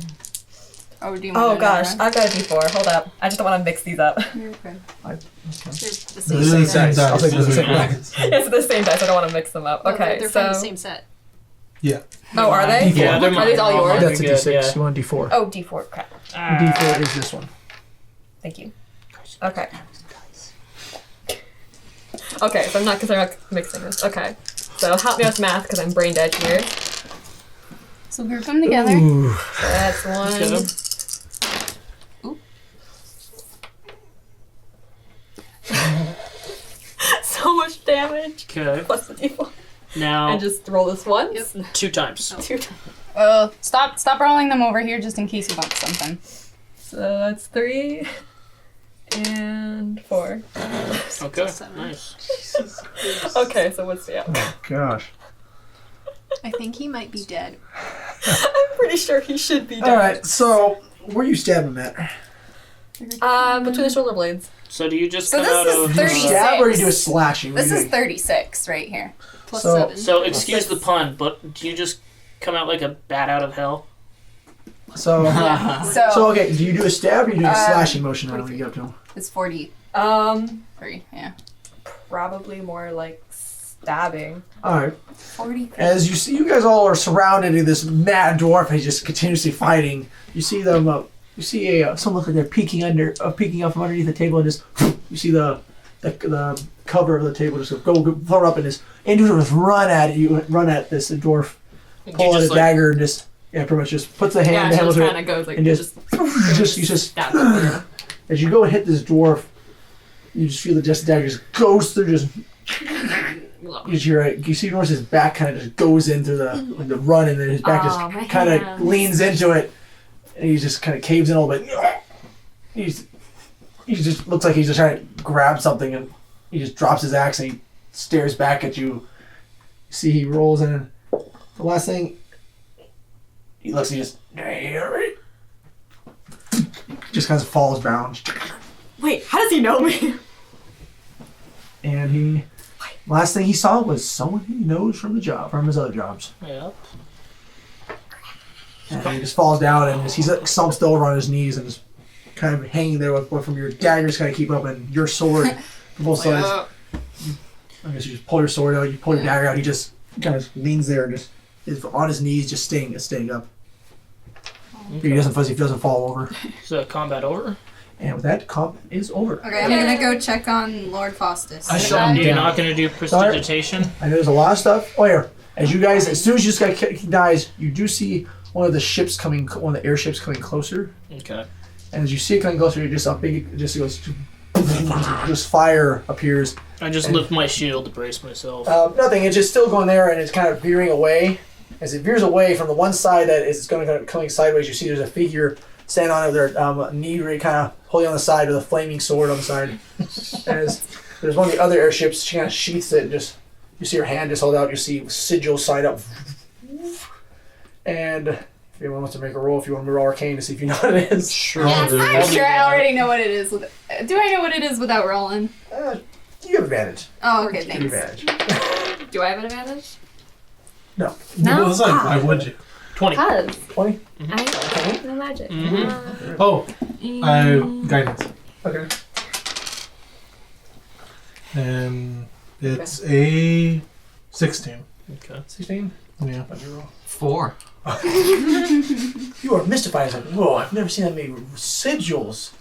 S6: you want
S9: Oh gosh, I've got a d4. Hold up. I just don't want to mix these up.
S6: You're okay.
S2: This is the same
S1: dice. I'll take the same
S2: dice.
S9: It's the same dice. I don't want to mix them up.
S4: No,
S9: Okay,
S4: they're
S9: so.
S4: from the same set.
S2: Yeah.
S9: Oh, are they?
S1: D4.
S3: Yeah, they're
S9: Are these all
S3: mine.
S9: yours?
S1: That's a
S3: You're
S1: D6.
S3: good, yeah.
S1: You want a D4.
S9: Oh, d4. Crap.
S1: D4 is this one.
S9: Thank you. Okay. Okay, so I'm not mixing this. Okay. So help me with math because I'm brain dead here.
S6: So group them together.
S1: Ooh.
S9: So that's one.
S3: Get 'em.
S9: So much damage.
S3: Okay.
S9: Plus the d4.
S3: Now,
S9: And just roll this once.
S3: 2 times.
S9: 2 times.
S6: Stop rolling them over here just in case you bump something.
S9: So that's 3 and 4.
S3: Okay,
S4: 7.
S3: nice.
S9: Okay, so what's the
S1: Oh, gosh.
S4: I think he might be dead.
S9: I'm pretty sure he should be dead.
S1: Alright, so where you stabbing him at?
S9: Between the shoulder blades.
S3: So do you just
S6: So
S3: come
S6: this
S3: out
S6: is
S3: of...
S1: Do you
S6: 36.
S1: stab or you do a slashing? What
S6: This
S1: do you
S6: is
S1: do?
S6: 36 right here.
S4: Plus
S1: So-
S4: 7.
S3: So excuse the pun, but do you just come out like a bat out of hell?
S1: So,
S6: So,
S1: okay, do you do a stab or you do a slashing motion when you get up to him?
S6: it's 43, yeah.
S9: Probably more like stabbing.
S1: Alright.
S6: 43.
S1: As you see, you guys all are surrounded in this mad dwarf and he's just continuously fighting. You see them, you see someone look like they're peeking up from underneath the table and just You see the cover of the table just go throw it up, and this individual just run at this dwarf, pull out a dagger, and just pretty much just puts the hand.
S9: Yeah,
S1: the
S9: just
S1: hand
S9: kind of goes like
S1: and just
S9: stab it.
S1: as you go and hit this dwarf, you just feel the dagger just goes through. Just you see Norse's back kind of just goes into the run, and then his back just kind of leans into it, and he just kind of caves in a little bit. He just looks like he's just trying to grab something, and he just drops his axe and he stares back at you. You see, he rolls in. The last thing he looks, he just kind of falls down.
S9: Wait, how does he know me?
S1: And last thing he saw was someone he knows from his other jobs.
S3: Yeah.
S1: And he just falls down, and he's slumped over on his knees and just kind of hanging there with from your daggers kind of keep up, and your sword from both sides. I guess you just pull your sword out, you pull your dagger out. He just kind of leans there and just is on his knees, just staying up.
S3: Okay.
S1: He doesn't fall over.
S3: So combat over.
S1: And with that, combat is over.
S6: Okay, I'm gonna go check on Lord Faustus.
S8: I shut him
S3: You're
S8: down.
S3: not going to do prestidigitation?
S1: I know there's a lot of stuff. Oh, here. As soon as this guy dies, you do see one of the airships coming closer.
S3: Okay.
S1: And as you see it coming closer, just fire appears.
S3: I just lift my shield to brace myself.
S1: Nothing. It's just still going there, and it's kind of veering away. As it veers away from the one side that is coming sideways, you see there's a figure standing on their knee, kind of holding on the side with a flaming sword on the side. As there's one of the other airships, she kind of sheaths it, and just you see her hand just hold out. You see sigil side up, and if anyone wants to make a roll, if you want to roll arcane to see if you know what it is.
S3: Sure.
S6: Yes, I'm sure I already know what it is. Do I know what it is without rolling?
S1: You have advantage.
S6: Oh, okay,
S1: You have
S6: thanks.
S1: advantage.
S9: Do I have an advantage?
S1: No.
S2: No, it's like, why would you?
S3: 20.
S5: Cause
S1: 20?
S5: I have no magic.
S3: Mhm.
S2: Oh, guidance.
S1: Okay.
S2: And it's a 16.
S3: Okay.
S1: 16?
S2: Yeah.
S1: What'd you roll?
S8: 4.
S1: You are mystified. It's like, whoa, I've never seen that many sigils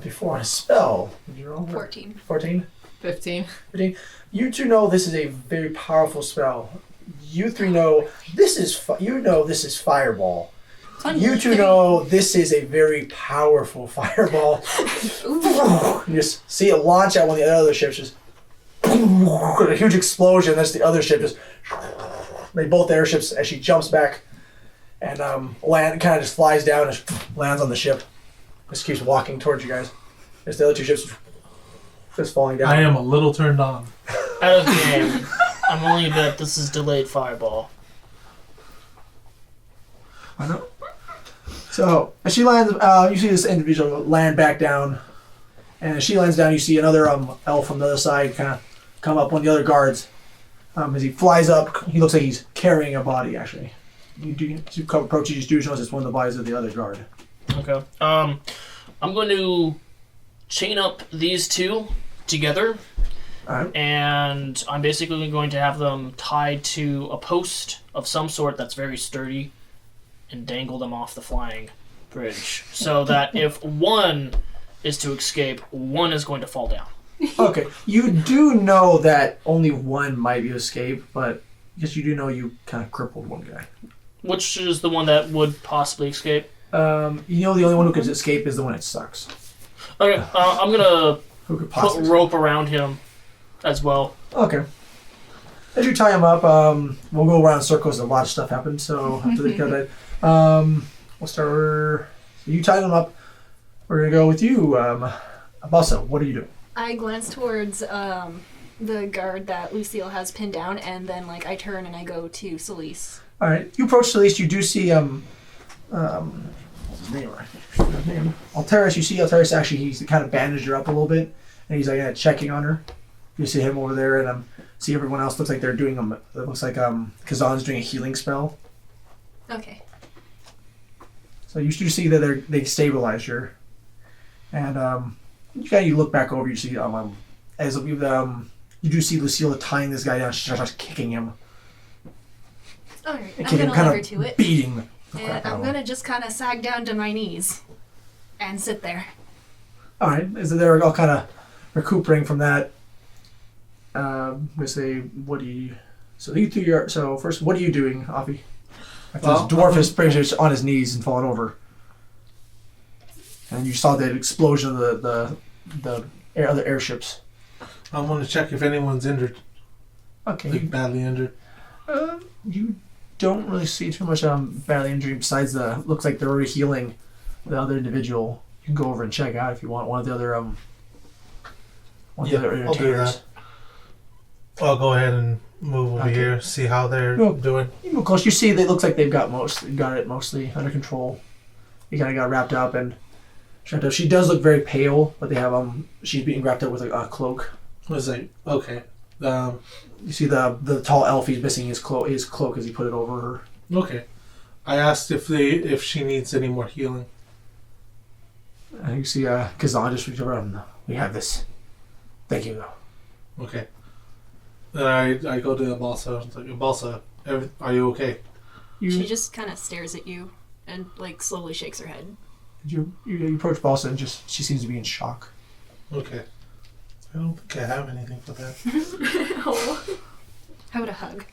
S1: before on a spell. Did you roll?
S4: 14.
S1: 14?
S9: 15.
S1: 15? You two know this is a very powerful spell. You three know this is this is fireball. You two know this is a very powerful fireball. You just see it launch out one of the other ships, just a huge explosion. That's the other ship just. Both airships as she jumps back and kind of just flies down and lands on the ship. Just keeps walking towards you guys. As the other two ships just falling down.
S2: I am a little turned on.
S3: Out of the game. I'm willing to bet this is delayed fireball.
S1: I know. So as she lands, you see this individual land back down, and as she lands down, you see another elf from the other side kind of come up, one of the other guards. As he flies up, he looks like he's carrying a body. Actually, you approach. You just do notice it's one of the bodies of the other guard.
S3: Okay. I'm going to chain up these two together.
S1: Alright.
S3: And I'm basically going to have them tied to a post of some sort that's very sturdy and dangle them off the flying bridge so that if one is to escape, one is going to fall down.
S1: Okay, you do know that only one might be escape, but yes, you do know you kind of crippled one guy.
S3: Which is the one that would possibly escape?
S1: You know the only one who could escape is the one that sucks.
S3: Okay, I'm going to
S1: Who could
S3: put
S1: possibly
S3: rope around him as well.
S1: Okay. As you tie him up, we'll go around in circles. A lot of stuff happened, so after they cut that, we'll start. So you tie them up. We're gonna go with you, Abasa. What are you doing?
S4: I glance towards the guard that Lucille has pinned down, and then I turn and I go to Celise.
S1: All right. You approach Celeste. You do see what's his name? Alteris. You see Alteris. Actually, he's kind of bandaged her up a little bit, and he's checking on her. You see him over there, and see everyone else. Looks like they're doing it looks like Kazan's doing a healing spell.
S4: Okay.
S1: So you do see that they stabilized her, and you look back over. You see as you do see Lucille tying this guy down. She starts kicking him.
S4: All right.
S1: And
S4: I'm gonna
S1: kind
S4: leave her
S1: of
S4: to it,
S1: beating the
S4: and
S1: crap out
S4: I'm
S1: of him.
S4: gonna just kind of sag down to my knees and sit there.
S1: All right, they're all kind of recuperating from that, I'm gonna say, what do you? So you do your. So first, what are you doing, Avi? After this dwarf is pretty much on his knees and falling over, and you saw the explosion of the other airships.
S2: I want to check if anyone's injured,
S1: Okay.
S2: like badly injured.
S1: You don't really see too much badly injury besides looks like they're already healing the other individual. You can go over and check out if you want one of the other
S2: I'll do
S1: entertainers.
S2: that. I'll go ahead and move over here, see how they're doing.
S1: You move close. You see, they looks like they've got it mostly under control. He kind of got wrapped up and strapped up. She does look very pale, but they have she's being wrapped up with a cloak.
S2: Was like okay.
S1: You see the tall elf. He's missing his cloak as he put it over her.
S2: Okay. I asked if she needs any more healing.
S1: And you see Kazan just reach over. We have this. Thank you, though.
S2: Okay. Then I go to Balsa. I was like, Balsa, are you okay?
S4: She just kind of stares at you and like slowly shakes her head.
S1: You approach Balsa and she seems to be in shock.
S2: Okay. I don't think I have anything for that.
S4: How about a hug?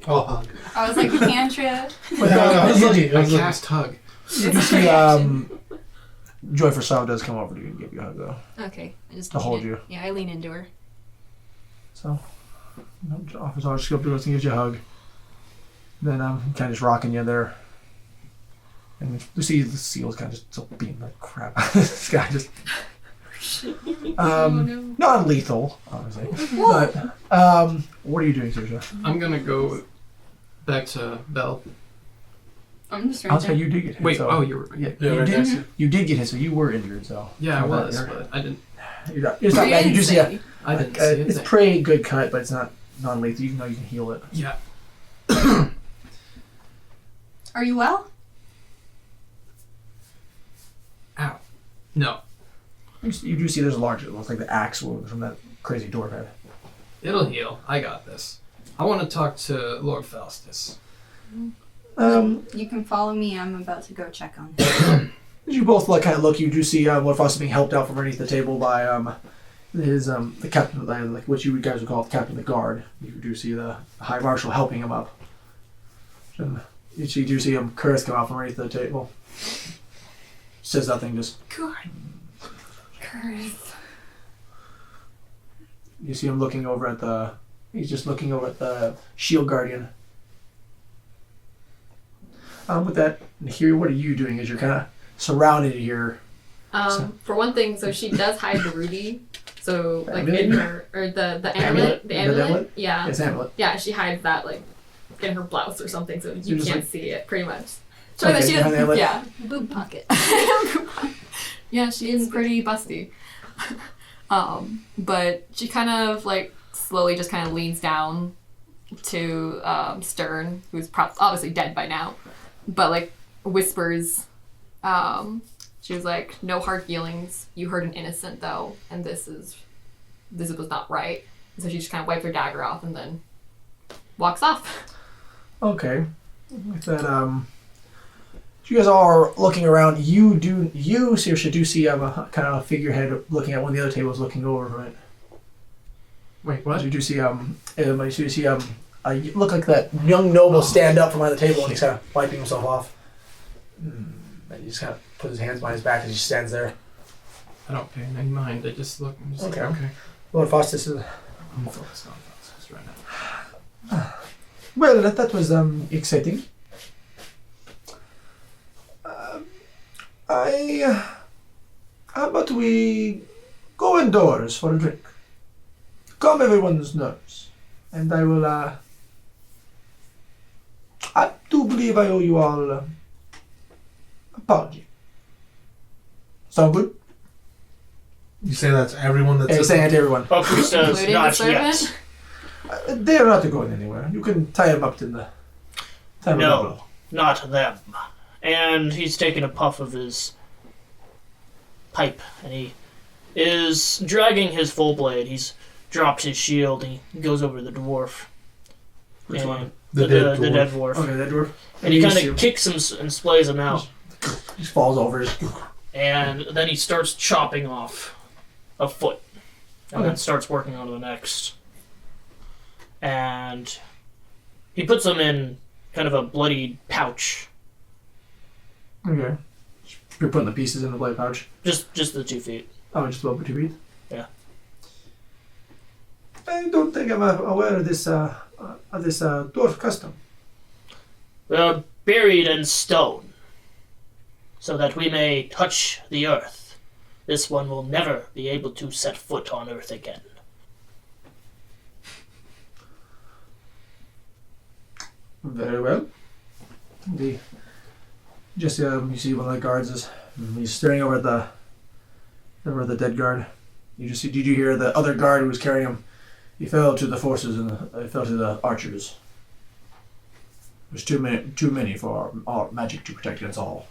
S2: I'll hug.
S6: I was like, cantrip.
S2: I was looking.
S8: I cast hug.
S1: You do see Joy for Sav does come over to you and give you a hug, though.
S4: Okay, I just
S1: To
S4: lean
S1: hold
S4: in.
S1: you.
S4: Yeah, I lean into her.
S1: So, Officer just go up to us and gives you a hug. Then kind of just rocking you there. And you see the seal's kind of just still being like crap. This guy just. Non-lethal, obviously. But what are you doing, Sergio?
S8: I'm gonna go back to Belle.
S6: I'm just
S1: I'll
S6: right
S1: say
S6: there.
S1: you did get hit.
S8: Wait,
S1: so,
S8: oh, you were.
S1: yeah,
S2: Yeah,
S1: you
S2: right
S1: did.
S2: next to
S1: You did get hit, so you were injured. So
S8: Yeah, I
S1: Not bad,
S8: was,
S1: you're-
S8: but I didn't.
S1: it's not bad. You do see
S8: I didn't see
S1: it's
S8: anything.
S1: pretty good cut, but it's not non-lethal. You know you can heal it.
S8: Yeah.
S6: Are you well?
S8: Ow. No.
S1: You do see there's a large. It looks like the axe wound from that crazy dwarf head.
S8: It'll heal. I got this. I want to talk to Lord Faustus.
S6: You can follow me. I'm about to go check on him.
S1: As you both kind of look, you do see Lord Foster being helped out from underneath the table by his the captain, like what you guys would call the captain of the guard. You do see the high marshal helping him up. And you do see Curtis come out from underneath the table. Says nothing, just
S6: Good. Curse.
S1: you see him looking over at the. He's just looking over at the shield guardian. With that, here, what are you doing? As you're kind of surrounded here.
S9: For one thing, so she does hide the ruby. So like
S1: Amulet?
S9: in her or the
S1: Amulet?
S9: amulet, the
S1: The
S9: amulet,
S1: amulet?
S9: yeah,
S1: It's amulet.
S9: yeah, she hides that like in her blouse or something, so you
S1: just
S9: can't
S1: like-
S9: see it pretty much. So
S1: Okay,
S9: that she
S1: behind the amulet?
S9: yeah,
S4: Boob pocket.
S9: yeah, she is pretty busty. But she kind of like slowly just kind of leans down to Stern, who's obviously dead by now, but like whispers. She was like, "No hard feelings. You hurt an innocent though, and this was not right." And so she just kind of wipes her dagger off and then walks off.
S1: Okay. With that, you guys all are looking around. You Saoirse, do see a kind of a figurehead looking at one of the other tables, looking over from it.
S8: Wait, what?
S1: You do see you look like that young noble stand up from behind the table, and he's kind of wiping himself off. And he just kind of puts his hands behind his back as he stands there.
S8: I don't pay any mind. I just look. I'm just
S1: Okay.
S8: like, okay.
S1: Lord Faustus is.
S8: I'm focused on Faustus right now.
S1: Well, that was exciting. How about we go indoors for a drink? Calm everyone's nerves, and I will. I do believe I owe you all an apology. Sound good?
S2: You say that's everyone that's
S1: Yeah, saying it to everyone.
S3: Buckley says,
S9: Including the
S3: not
S9: servant.
S3: yet.
S1: They are not going anywhere. You can tie them up in the. Tie them up.
S3: No, not them. And he's taking a puff of his pipe, and he is dragging his full blade. He's dropped his shield, and he goes over to the dwarf.
S1: Which
S3: And-
S1: one?
S2: The
S3: The
S2: dead
S3: dead
S2: dwarf.
S3: dwarf.
S1: Okay, that dwarf.
S3: And he
S1: You
S3: kind
S1: see
S3: of
S1: him.
S3: kicks him and splays him out.
S1: He falls over. Just,
S3: And then he starts chopping off a foot. and then starts working on the next. And he puts them in kind of a bloody pouch.
S1: Okay. You're putting the pieces in the blade pouch.
S3: Just the 2 feet.
S1: Oh, just above the 2 feet?
S3: Yeah.
S1: I don't think I'm aware of this dwarf custom.
S3: They're buried in stone, so that we may touch the earth. This one will never be able to set foot on earth again.
S1: Very well. You see one of the guards is he's staring over at the dead guard. Did you hear the other guard who was carrying him? He fell to the forces and he fell to the archers. There's too many for our magic to protect us all.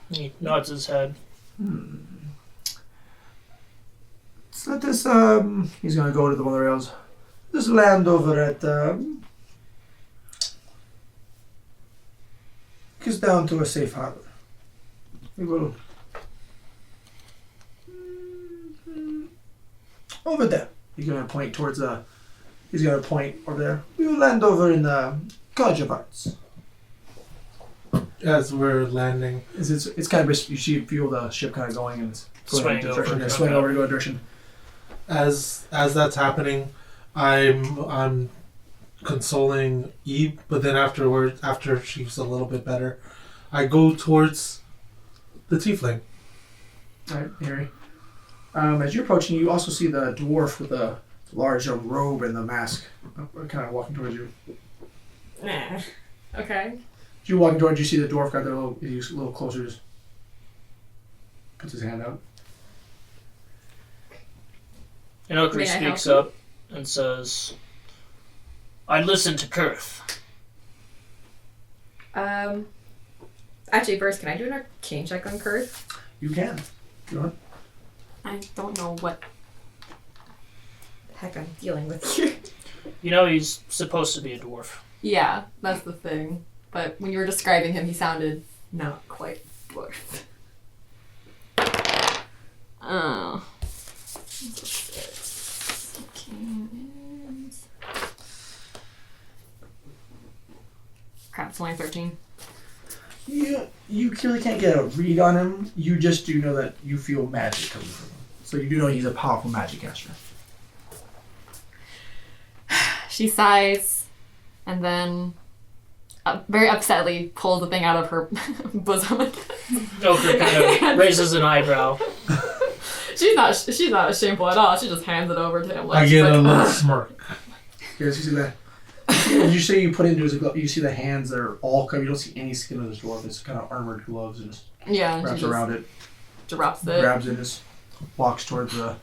S3: He nods his head.
S1: So let us, he's gonna go to the one of the rails. This land over at, gets down to a safe harbor. We will, over there. He's gonna point towards he's gonna point over there. We will land over in the College of Arts.
S2: As we're landing,
S1: It's kind of, you feel the ship kind of going and it's going
S3: Swaying
S1: in a
S3: over.
S1: direction. Yeah,
S3: Okay.
S1: swaying over to go a direction.
S2: as that's happening, I'm consoling Eve, but then after she's a little bit better, I go towards the tiefling.
S1: Alright, Harry. As you're approaching, you also see the dwarf with the large robe and the mask kind of walking towards you.
S9: Okay.
S1: As you're walking towards you, see the dwarf got he's a little closer, just puts his hand out.
S3: And Okri
S9: May I help
S3: speaks
S9: you?
S3: up and says, I listened to Kurth.
S9: Actually, first, can I do an arcane check on Kurth?
S1: You can. Go on.
S9: I don't know what the heck I'm dealing with here.
S3: You know he's supposed to be a dwarf.
S9: Yeah, that's the thing. But when you were describing him, he sounded not quite dwarf. Oh. Crap, it's only 13.
S1: You clearly can't get a read on him. You just do know that you feel magic coming from him. So you do know he's a powerful magic caster.
S9: She sighs and then very upsetly pulls the thing out of her bosom.
S3: Okri kind of raises an eyebrow.
S9: She's not shameful at all. She just hands it over to him.
S2: I
S9: she's
S2: get a
S9: like,
S2: little smirk.
S1: Yes, you see that. You say you put it into his glove. You see the hands that are all covered. You don't see any skin of this dwarf. It's kind of armored gloves and just
S9: yeah, and
S1: wraps
S9: she just
S1: around it.
S9: drops it.
S1: Grabs it and just walks towards the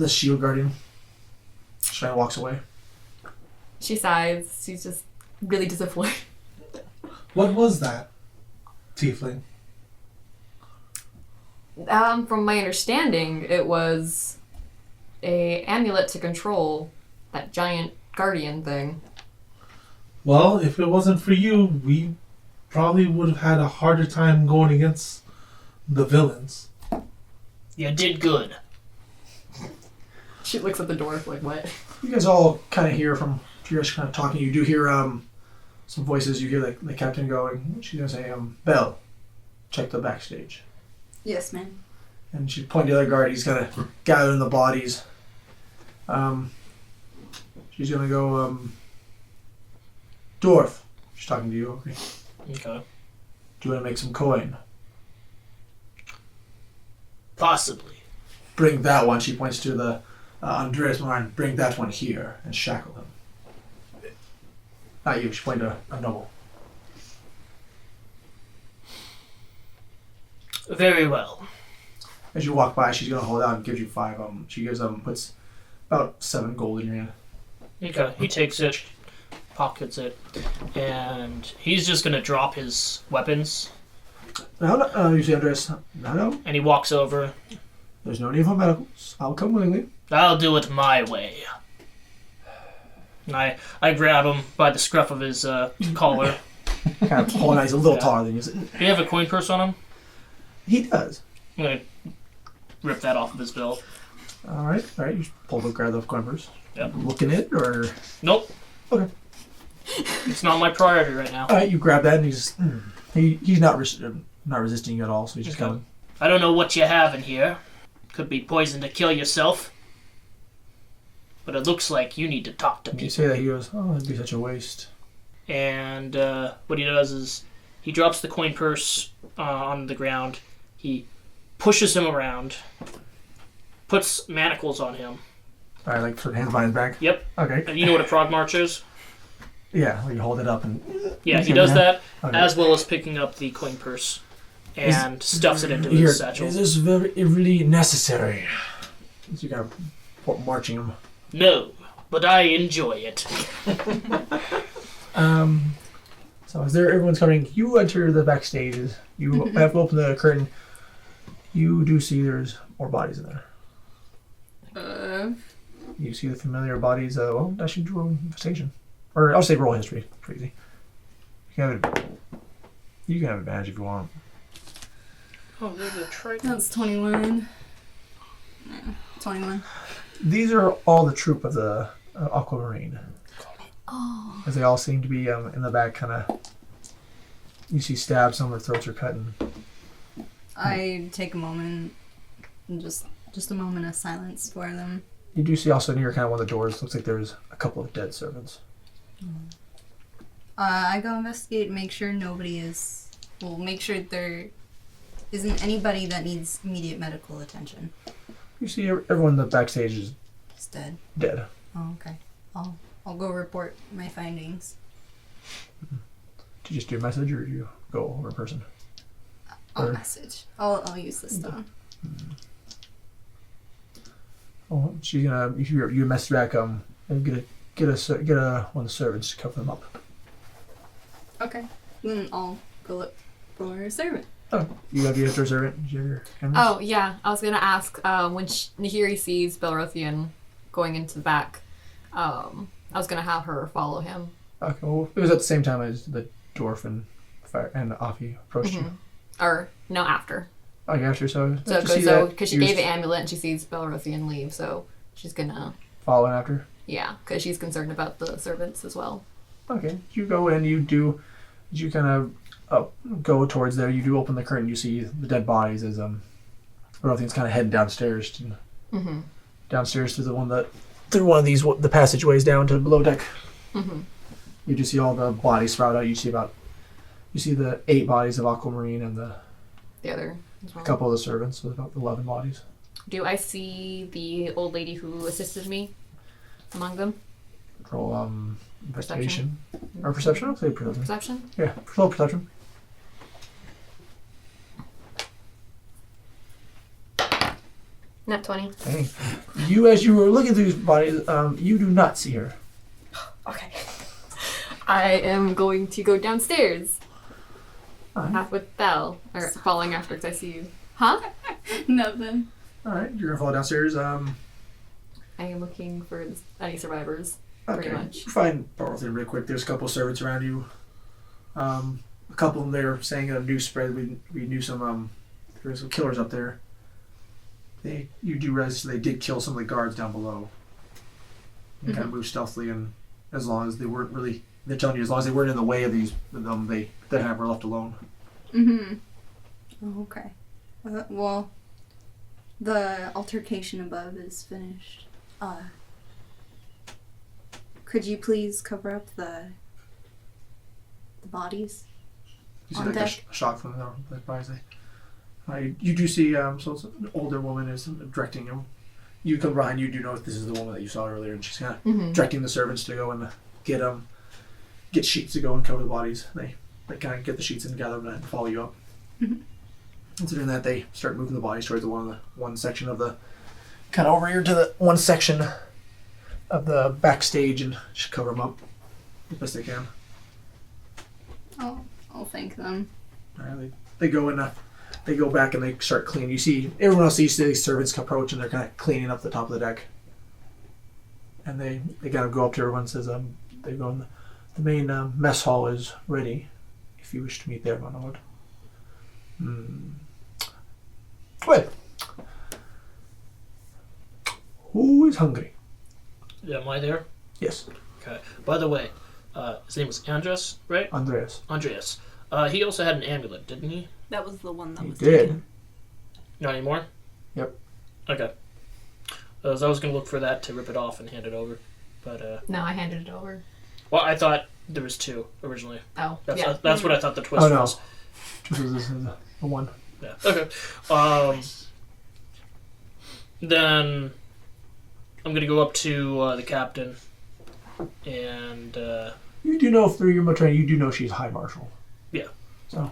S1: shield guardian. Just kind of walks away.
S9: She sighs. She's just really disappointed.
S2: What was that, tiefling?
S9: From my understanding, it was a amulet to control that giant guardian thing.
S2: Well, if it wasn't for you, we probably would have had a harder time going against the villains.
S3: You did good.
S9: She looks at the dwarf like, what?
S1: You guys all kind of hear from Tira's kind of talking. You do hear some voices. You hear the captain going. She's gonna say, Belle, check the backstage.
S7: Yes, ma'am.
S1: And she pointed to the other guard. He's kind of gathering the bodies. She's gonna go. Dwarf. She's talking to you. Okay.
S3: Okay.
S1: Do you want to make some coin?
S3: Possibly.
S1: Bring that one. She points to the Andreas Moran. Bring that one here and shackle him. Not you. She pointed to a noble.
S3: Very well.
S1: As you walk by, she's gonna hold out and gives you 5. She gives puts about 7 gold in your hand.
S3: Okay. He takes it, pockets it, and he's just gonna drop his weapons.
S1: No, you see Andreas. No.
S3: And he walks over.
S1: There's no need for medicals. I'll come willingly.
S3: I'll do it my way. And I grab him by the scruff of his collar.
S1: Kind of pulling out. He's a little
S3: Yeah.
S1: taller than you.
S3: Do you have a coin purse on him?
S1: He does.
S3: I'm gonna rip that off of his bill.
S1: All right. You grab the coin purse.
S3: Yep.
S1: Looking at it, or
S3: Nope.
S1: okay.
S3: It's not my priority right now.
S1: All right, you grab that, and he's not resisting you at all. So he's just
S3: Okay.
S1: coming.
S3: I don't know what you have in here. Could be poison to kill yourself. But it looks like you need to talk to
S1: You
S3: people.
S1: say that, he goes, "Oh, it'd be such a waste."
S3: And what he does is he drops the coin purse on the ground. He pushes him around, puts manacles on him.
S1: All right, like put hands behind his back.
S3: Yep.
S1: Okay.
S3: And you know what a prog march is?
S1: Yeah, you hold it up and.
S3: Yeah, he does that
S1: Okay.
S3: as well as picking up the coin purse and stuffs it into
S1: Here,
S3: his satchel.
S1: is this really necessary? So you kind of marching him.
S3: No, but I enjoy it.
S1: So as everyone's coming, you enter the backstages. You have to open the curtain. You do see there's more bodies in there. You see the familiar bodies. Well, I should roll investigation, or I'll say roll history. Pretty easy. You can have advantage if you want.
S3: Oh, there's a trident.
S6: That's 21. Yeah, 21.
S1: These are all the troop of the Aquamarine.
S6: Oh.
S1: As they all seem to be in the back, kind of. You see stabs, some of their throats are cut.
S6: I take a moment, and just a moment of silence for them.
S1: You do see also near kind of one of the doors, looks like there's a couple of dead servants.
S6: I go investigate, make sure nobody is. Well, make sure there isn't anybody that needs immediate medical attention.
S1: You see everyone in the backstage is
S6: Is dead.
S1: dead.
S6: Oh, okay. I'll go report my findings.
S1: Do you just do a message or do you go over in person?
S6: I'll
S1: Or-
S6: message. I'll use the stone.
S1: Oh, she's gonna. You message back. And get a one of the servants to cover them up.
S6: Okay. Then I'll go look for a servant.
S1: Oh, you have your servant. Do you have your cameras?
S9: Oh, yeah. I was going to ask, when Nahiri sees Belrothian going into the back, I was going to have her follow him.
S1: Okay. Well, it was at the same time as the dwarf and Afi approached you.
S9: Or, no, after.
S1: Oh, yeah, sure. So
S9: Because she gave the amulet and she sees Belrothian leave, so she's going to,
S1: following after.
S9: yeah, because she's concerned about the servants as well.
S1: Okay. You go in. You kind of go towards there. You do open the curtain. You see the dead bodies as Belrothian's kind of heading downstairs downstairs to through one of these the passageways down to below deck. You just see all the bodies sprout out. You see the 8 bodies of Aquamarine and the
S9: other as well.
S1: a couple of the servants, so about 11 bodies.
S9: Do I see the old lady who assisted me among them?
S1: Roll investigation or perception. I'll say perception.
S9: Perception?
S1: Yeah, roll perception.
S5: Nat 20.
S1: Dang. You, as you were looking through these bodies, you do not see her.
S9: Okay. I am going to go downstairs. Half with Belle. Or following after because I see you. Huh?
S6: Nothing.
S1: All right, you're gonna fall downstairs.
S9: I am looking for any survivors. Pretty
S1: Okay.
S9: much.
S1: You find Barthelme real quick. There's a couple of servants around you. A couple of them there saying a news spread. We knew some there were some killers up there. You do realize they did kill some of the guards down below. They kind of moved stealthily, and as long as they weren't really, they're telling you as long as they weren't in the way of them, they were left alone.
S6: Oh, okay. Well, the altercation above is finished. Could you please cover up the bodies?
S1: You see
S6: On
S1: like
S6: deck?
S1: a shot from the bodies. You do see so it's an older woman is directing him. You come behind. You do know this is the woman that you saw earlier, and she's kind of directing the servants to go and get sheets to go and cover the bodies. They kind of get the sheets and gather them and follow you up. Considering that, they start moving the bodies towards one section of the kind of over here to the one section of the backstage and just cover them up as best they can.
S6: I'll thank them.
S1: All right, they go in. They go back and they start cleaning. You see, everyone else sees these servants approach and they're kind of cleaning up the top of the deck. And they kind of go up to everyone and says, they go in the main mess hall is ready if you wish to meet there, my lord. Well, who is hungry?
S3: Yeah, am I there?
S1: Yes,
S3: Okay. By the way, his name was Andres, right?
S1: Andreas.
S3: Andreas. He also had an amulet, didn't he?
S4: That was the one that
S1: He
S4: was
S1: did.
S4: taken.
S3: Not anymore?
S1: Yep.
S3: Okay. So I was going to look for that to rip it off and hand it over. But,
S9: No, I handed it over.
S3: well, I thought there was two originally.
S9: Oh,
S3: That's,
S9: yeah.
S3: that's what I thought the twist
S1: Oh, no.
S3: was.
S1: This is the one.
S3: Yeah. Okay. Then I'm gonna go up to the captain, and
S1: You do know through your training, you do know she's High Marshal.
S3: Yeah.
S1: So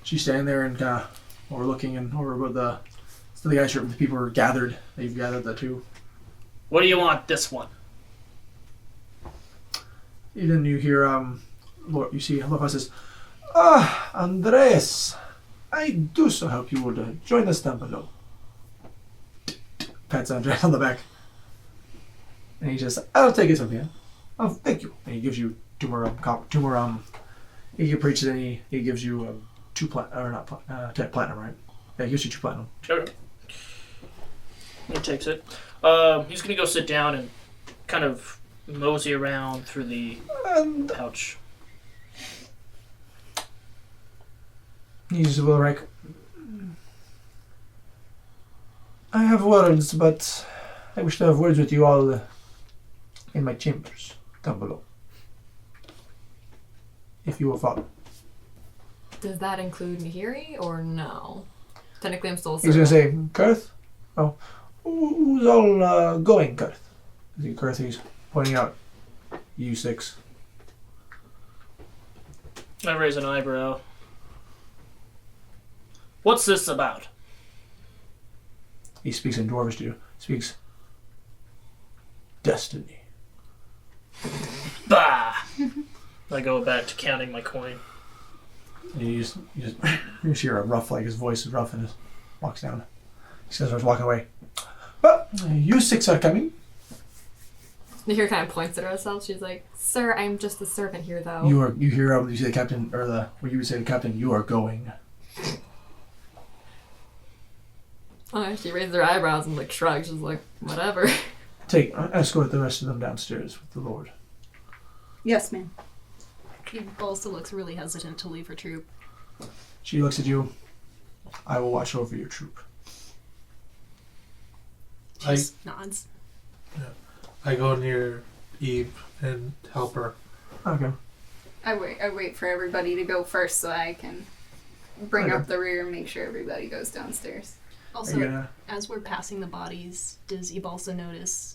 S1: she's standing there and kind of overlooking and over with the guys, the people are gathered. They've gathered the two.
S3: what do you want this one?
S1: And then you hear Lord, you see Lopez says, Andres, I do so hope you would join us down below. Pats Andres on the back. And he says, I'll take it from here. Oh, thank you. And he gives you two more he preaches and he gives you 10 platinum, right? Yeah, he gives you 2 platinum.
S3: Okay. He takes it. He's gonna go sit down and kind of mosey around through the
S1: And
S3: pouch.
S1: he's well, like, I have words, but I wish to have words with you all in my chambers down below. If you will follow.
S9: Does that include Nahiri or no? Technically, I'm still a
S1: He's going to
S9: servant.
S1: say, Kurth? Oh, who's all going, Kurth? I think Kurth, he's pointing out U6.
S3: I raise an eyebrow. What's this about?
S1: He speaks in Dwarvish to you. Speaks destiny.
S3: Bah! I go back to counting my coin.
S1: And you just hear a rough, like his voice is rough and he walks down. He starts walking away. Well, you 6 are coming.
S9: Nahiri kind of points at herself. She's like, "Sir, I'm just a servant here, though."
S1: You hear you see the captain or what you would say to the captain, you are going.
S9: Oh, she raises her eyebrows and like shrugs. She's like, "Whatever."
S1: Escort the rest of them downstairs with the Lord.
S7: Yes, ma'am.
S4: He also looks really hesitant to leave her troop.
S1: She looks at you. I will watch over your troop.
S4: She just nods.
S2: I go near Eve and help her.
S1: Okay.
S6: I wait for everybody to go first so I can bring
S1: Okay.
S6: up the rear and make sure everybody goes downstairs.
S1: Are you
S4: Also,
S1: gonna,
S4: as we're passing the bodies, does Ibalsa notice?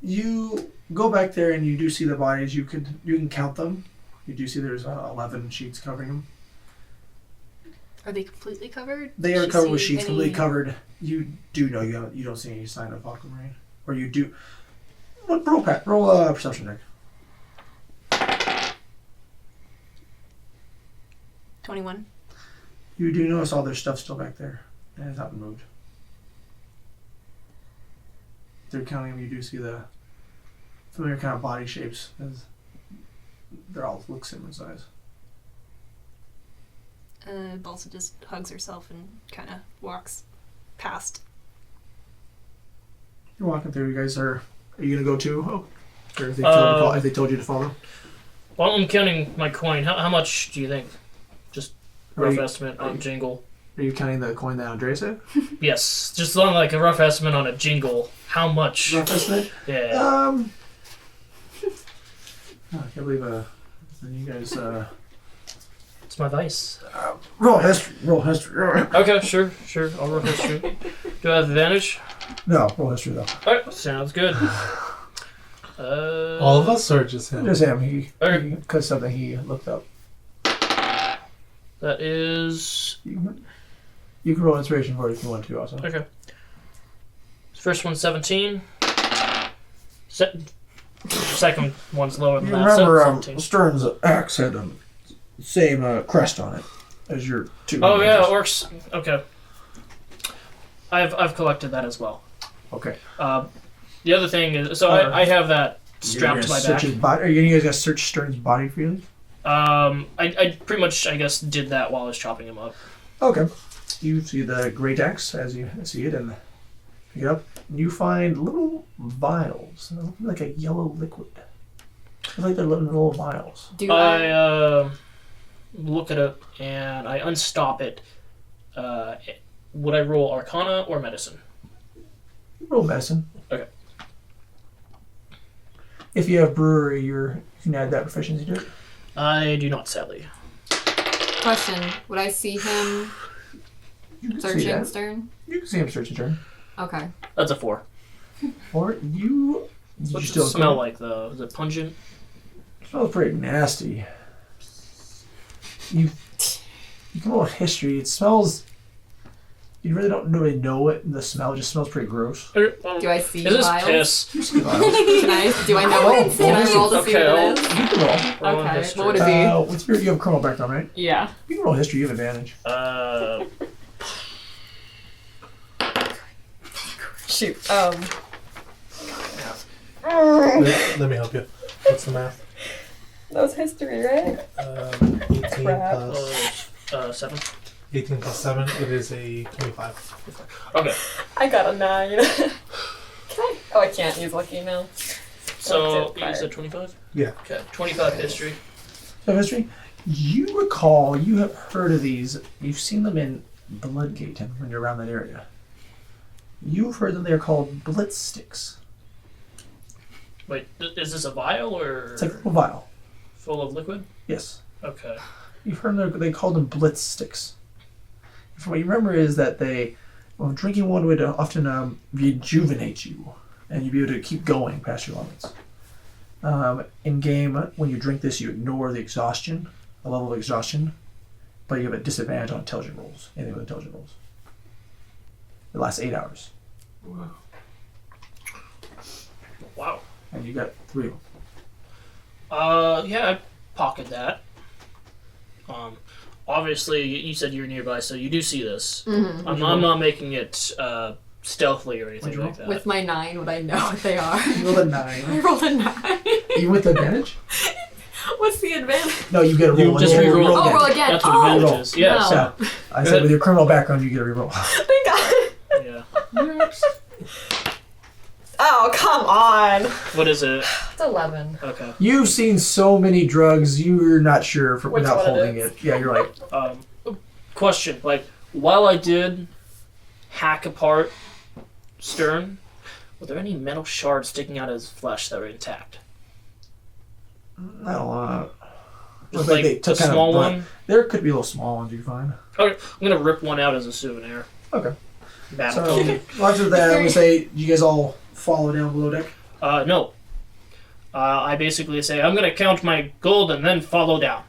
S1: you go back there and you do see the bodies. You can count them. You do see there's 11 sheets covering them.
S4: Are they completely covered?
S1: They
S4: Does
S1: are
S4: she
S1: covered with
S4: see
S1: sheets,
S4: any-
S1: completely covered. You do know you don't see any sign of aquamarine, or you do. Roll a perception check.
S4: 21.
S1: You do notice all their stuff still back there, and it's not been moved. They're counting them. You do see the familiar kind of body shapes, as they're all look similar size.
S4: Balsa just hugs herself and kind of walks past.
S1: You're walking through. You guys are you gonna go too? Oh, or if they told you to follow.
S3: Well, I'm counting my coin. How much do you think? Just
S1: Are
S3: rough
S1: you-
S3: estimate on jingle.
S1: Are you counting the coin that Andres said?
S3: Yes, just on like a rough estimate on a jingle. How much?
S1: Rough estimate?
S3: Yeah.
S1: I can't believe you guys
S3: It's my vice.
S1: roll history. Roll history.
S3: Okay, sure. I'll roll history. Do I have advantage?
S1: No, roll history though.
S3: Alright, sounds good.
S2: All of us or just him?
S1: Just him. He
S3: Okay.
S1: because something he looked up.
S3: That is
S1: You can roll inspiration for it if you want to. Also.
S3: okay. First one's 17. Second one's lower than
S1: You
S3: that.
S1: remember
S3: 17.
S1: Stern's axe had the same crest on it as your 2.
S3: Oh yeah, orcs. Okay. I've collected that as well.
S1: Okay.
S3: The other thing is, so I have that strapped to my back.
S1: His body. Are you guys gonna search Stern's body for you?
S3: I pretty much I guess did that while I was chopping him up.
S1: Okay. You see the great axe as you see it and pick it up. And you find little vials, like a yellow liquid. It's like they're little vials.
S9: Do I?
S3: I look at it and I unstop it. Would I roll Arcana or Medicine?
S1: Roll medicine.
S3: Okay.
S1: If you have brewery, you can add that proficiency to it.
S3: I do not, sadly.
S9: Question: would I see him
S1: You can see
S9: searching
S1: that.
S9: Stern?
S1: You can see him searching turn.
S9: Okay.
S3: That's a 4.
S1: Or you.
S3: What's it smell like, though? Is it pungent?
S1: It smells pretty nasty. You can roll history. It smells. You really don't really know it. The smell just smells pretty gross.
S9: Do I see
S3: Is this
S9: vials?
S3: piss?
S1: You see vials.
S9: Can I? Do I know what? Can I roll to see
S3: Okay,
S9: what it is?
S1: You can roll.
S3: Roll
S9: Okay.
S3: history.
S9: What would it be?
S1: What's your, you have a criminal background, right?
S9: Yeah.
S1: You can roll history. You have advantage.
S9: Shoot.
S2: Let me help you. What's the math?
S9: That was history, right?
S2: 18
S9: Crap.
S2: plus
S3: 7.
S2: 18 plus 7. It is a 25.
S3: Okay.
S9: I got a 9. Can I? Oh, I can't use lucky now.
S3: So,
S9: Okay,
S3: you
S9: fire.
S3: said 25?
S2: Yeah.
S3: Okay. 25 history.
S1: So history. You recall. You have heard of these. You've seen them in Bloodgate when you're around that area. You've heard them. They're called blitz sticks.
S3: Wait, is this a vial or
S1: It's like a little vial.
S3: full of liquid?
S1: Yes.
S3: Okay.
S1: You've heard they call them blitz sticks. From what you remember is that drinking one would often rejuvenate you, and you'd be able to keep going past your limits. In game, when you drink this, you ignore the level of exhaustion, but you have a disadvantage on intelligence rolls. Anything with intelligence rolls. It lasts 8 hours,
S3: Wow.
S1: and you got 3 of them.
S3: Yeah, I pocket that. Obviously, you said you're nearby, so you do see this.
S9: Mm-hmm.
S3: I'm not making it stealthily or anything
S1: What'd you
S3: like that.
S9: With my 9, would I know what they are?
S1: You rolled a
S9: I
S1: 9.
S9: rolled a 9.
S1: You with advantage?
S9: What's the advantage?
S1: No, you get a roll.
S3: You just
S1: roll,
S3: re-roll.
S1: roll
S9: Oh,
S1: again.
S9: roll again.
S3: That's what
S9: Oh,
S3: advantage is. Yeah.
S9: No.
S1: So, I said with your criminal background, you get a reroll.
S9: thank God.
S3: Yeah.
S9: Oh, come on.
S3: What is it?
S9: It's 11.
S3: Okay.
S1: You've seen so many drugs, you're not sure
S9: Which
S1: without
S9: one it
S1: holding
S9: is.
S1: it. Yeah, you're like,
S3: Question: like, while I did hack apart Stern, were there any metal shards sticking out of his flesh that were intact?
S1: not a lot.
S3: Just
S1: Looks
S3: like
S1: they
S3: a
S1: took kind of
S3: small
S1: blunt-
S3: one.
S1: There could be little small ones you find.
S3: Okay, I'm gonna rip one out as a souvenir.
S1: Okay.
S3: Battle
S1: So,
S3: token.
S1: after that, I'm going to say you guys all follow down below deck.
S3: No. I basically say I'm gonna count my gold and then follow down.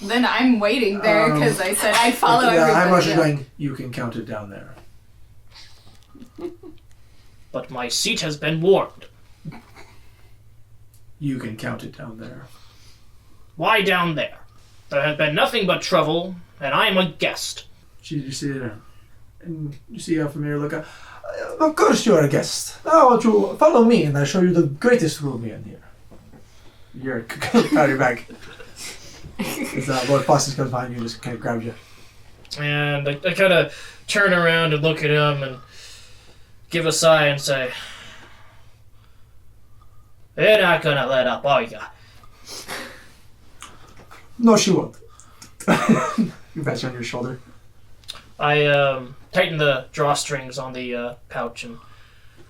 S6: Then I'm waiting there because I said I'd follow
S1: Yeah,
S6: everybody.
S1: I'm actually
S6: down.
S1: going, you can count it down there.
S3: But my seat has been warmed.
S1: You can count it down there.
S3: Why down there? There has been nothing but trouble, and I am a guest.
S1: You see there. And you see how familiar look. Of course you're a guest. Now I want you to follow me and I'll show you the greatest room in here. You're out of your bag. As Lord Foster comes behind you and just kind of grabs you.
S3: And I kind of turn around and look at him and give a sigh and say, "You're not gonna let up, are ya?"
S1: No, she won't. You pat you on your shoulder.
S3: I tighten the drawstrings on the pouch and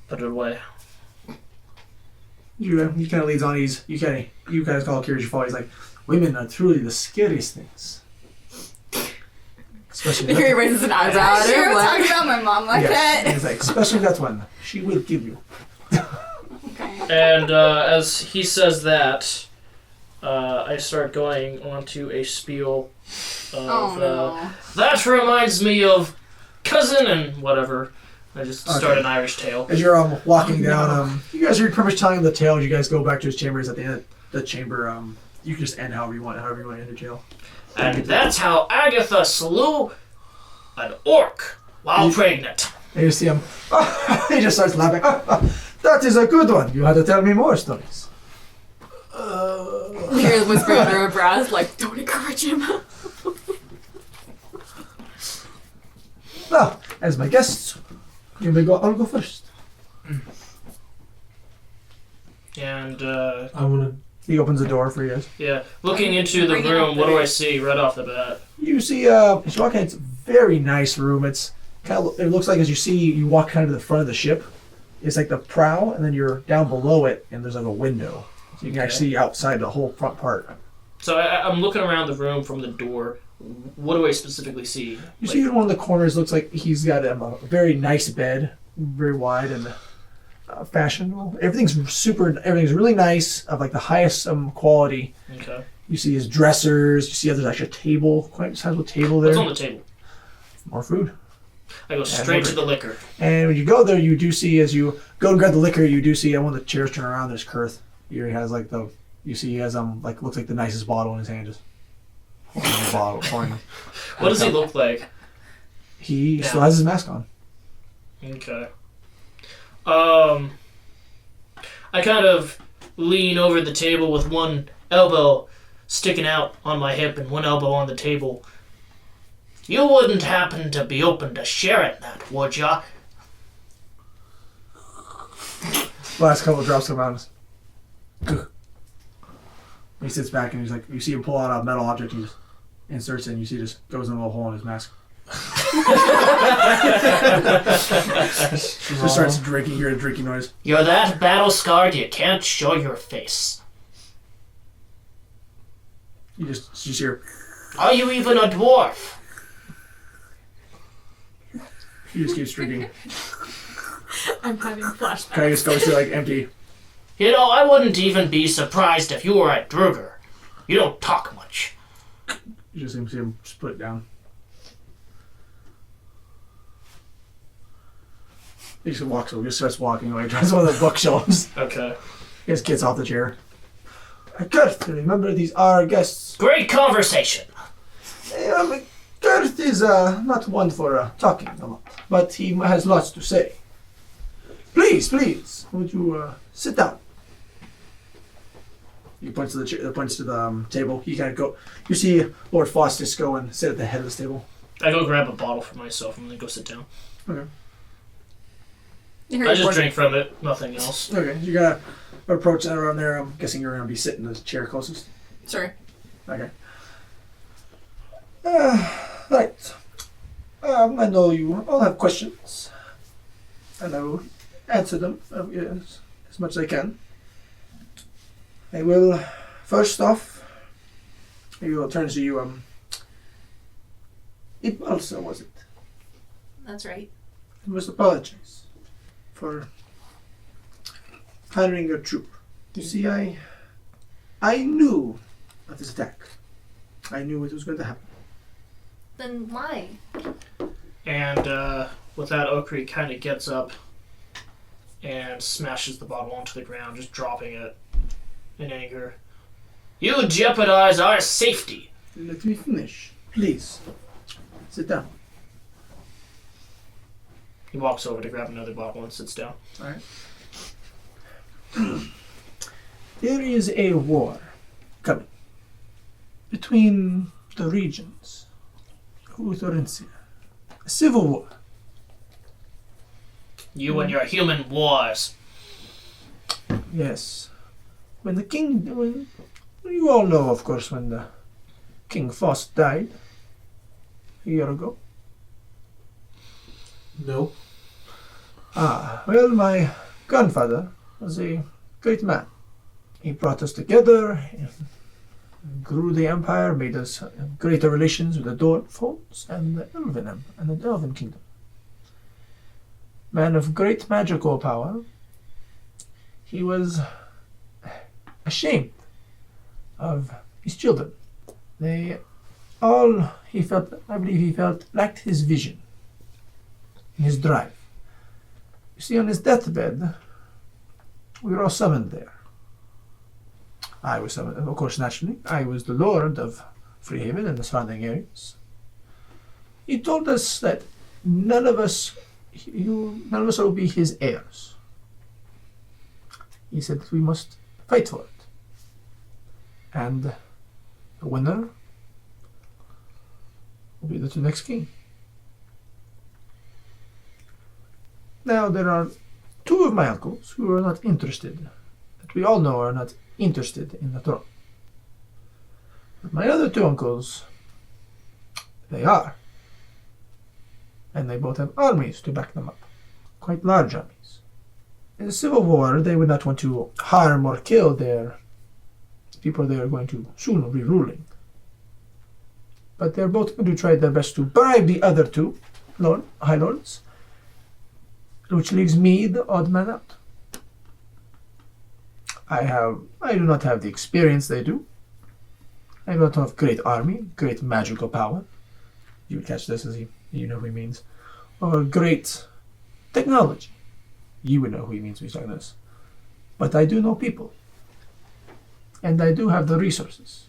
S3: put it away.
S1: He kind of leads on. You guys call curious your fall. He's like, women are truly the scariest things. Especially
S9: He raises an eyebrow
S6: I'm
S9: at
S6: sure
S9: her.
S6: we're
S9: What?
S6: talking about my mom like
S1: Yes.
S6: that.
S1: He's like, especially that one. She will give you.
S6: Okay.
S3: And as he says that, I start going onto a spiel of,
S6: Oh no.
S3: that reminds me of cousin and whatever. I just start
S1: Okay.
S3: an Irish tale.
S1: As you're walking down, you guys are pretty much telling the tale. You guys go back to his chambers at the end of the chamber. You can just end however you want to end your tale.
S3: And that's how Agatha slew an orc while pregnant.
S1: And you see him. He just starts laughing. That is a good one. You had to tell me more stories.
S9: You hear the whisper under her breath, like, don't encourage him.
S1: Now, as my guests, you may go. I'll go first.
S3: And
S2: I'm gonna.
S1: He opens the door for you guys.
S3: yeah, looking into the
S6: Bring it
S3: room,
S6: up
S3: what do
S6: there.
S3: I see right off the bat?
S1: You see, you walk in. It's a very nice room. It's kind of. It looks like as you see, you walk kind of to the front of the ship. It's like the prow, and then you're down below it, and there's like a window, so you can actually see outside the whole front part.
S3: So I'm looking around the room from the door. What do I specifically see?
S1: You see in one of the corners looks like he's got a very nice bed, very wide and fashionable. Everything's really nice, of like the highest quality.
S3: Okay.
S1: You see his dressers. You see there's actually a table, quite a sizable table there.
S3: What's on the table?
S1: More food.
S3: I go straight to the liquor.
S1: And when you go there, you do see, as you go and grab the liquor, you do see one of the chairs turn around. There's Kurth. Here he has you see he has like looks like the nicest bottle in his hand, just holding the bottle.
S3: What does he look like?
S1: He still has his mask on.
S3: Okay. I kind of lean over the table with one elbow sticking out on my hip and one elbow on the table. You wouldn't happen to be open to sharing that, would ya?
S1: Last couple of drops come out. He sits back and he's like, you see him pull out a metal object. He just inserts it, and you see it just goes in a little hole in his mask. Just starts drinking. You hear a drinking noise.
S3: You're that battle scarred you can't show your face.
S1: You hear.
S3: Are you even a dwarf?
S1: He just keeps drinking.
S9: I'm having flashbacks.
S1: Kind of just goes to like empty.
S3: You know, I wouldn't even be surprised if you were a Druger. You don't talk much.
S1: You just see him split down. He just walks over. He just starts walking away. Tries one of the bookshelves.
S3: Okay.
S1: He just gets off the chair. Kurt, remember these are our guests.
S3: Great conversation.
S1: Kurt is not one for talking a lot, but he has lots to say. Please, would you sit down? He points to the table. You kind of go. You see Lord Faustus go and sit at the head of this table.
S3: I go grab a bottle for myself and then go sit down.
S1: Okay.
S3: I just drink from it, nothing else.
S1: Okay, you gotta approach that around there. I'm guessing you're gonna be sitting in the chair closest.
S6: Sure.
S1: Okay. Right. I know you all have questions, and I will answer them as much as I can. I will, first off, I will turn to you. It also was it.
S7: That's right.
S1: I must apologize for hiring your troop. You see, I knew of this attack. I knew it was going to happen.
S7: Then why?
S3: And with that, Okri kind of gets up and smashes the bottle onto the ground, just dropping it in anger. You jeopardize our safety.
S1: Let me finish. Please. Sit down.
S3: He walks over to grab another bottle and sits down.
S1: Alright. There is a war coming between the regions. Uthorencia. A civil war.
S3: You and your human wars.
S1: Yes. When you all know, of course, when the King Faust died a year ago.
S2: No.
S1: Well, my grandfather was a great man. He brought us together, grew the empire, made us greater relations with the Dwarfs and the Elven Kingdom. Man of great magical power. He was ashamed of his children. I believe he felt, lacked his vision, his drive. You see, on his deathbed, we were all summoned there. I was summoned, of course, naturally. I was the Lord of Freehaven and the surrounding areas. He told us that none of us will be his heirs. He said that we must fight for it. And the winner will be the next king. Now, there are two of my uncles who are not interested, that we all know are not interested in the throne. But my other two uncles, they are. And they both have armies to back them up. Quite large armies. In the Civil War, they would not want to harm or kill their people they are going to soon be ruling. But they're both going to try their best to bribe the other two High Lords, which leaves me the odd man out. I do not have the experience they do. I do not have great army, great magical power. You would catch this as you know who he means. Or great technology. You would know who he means when he's talking this. But I do know people. And I do have the resources.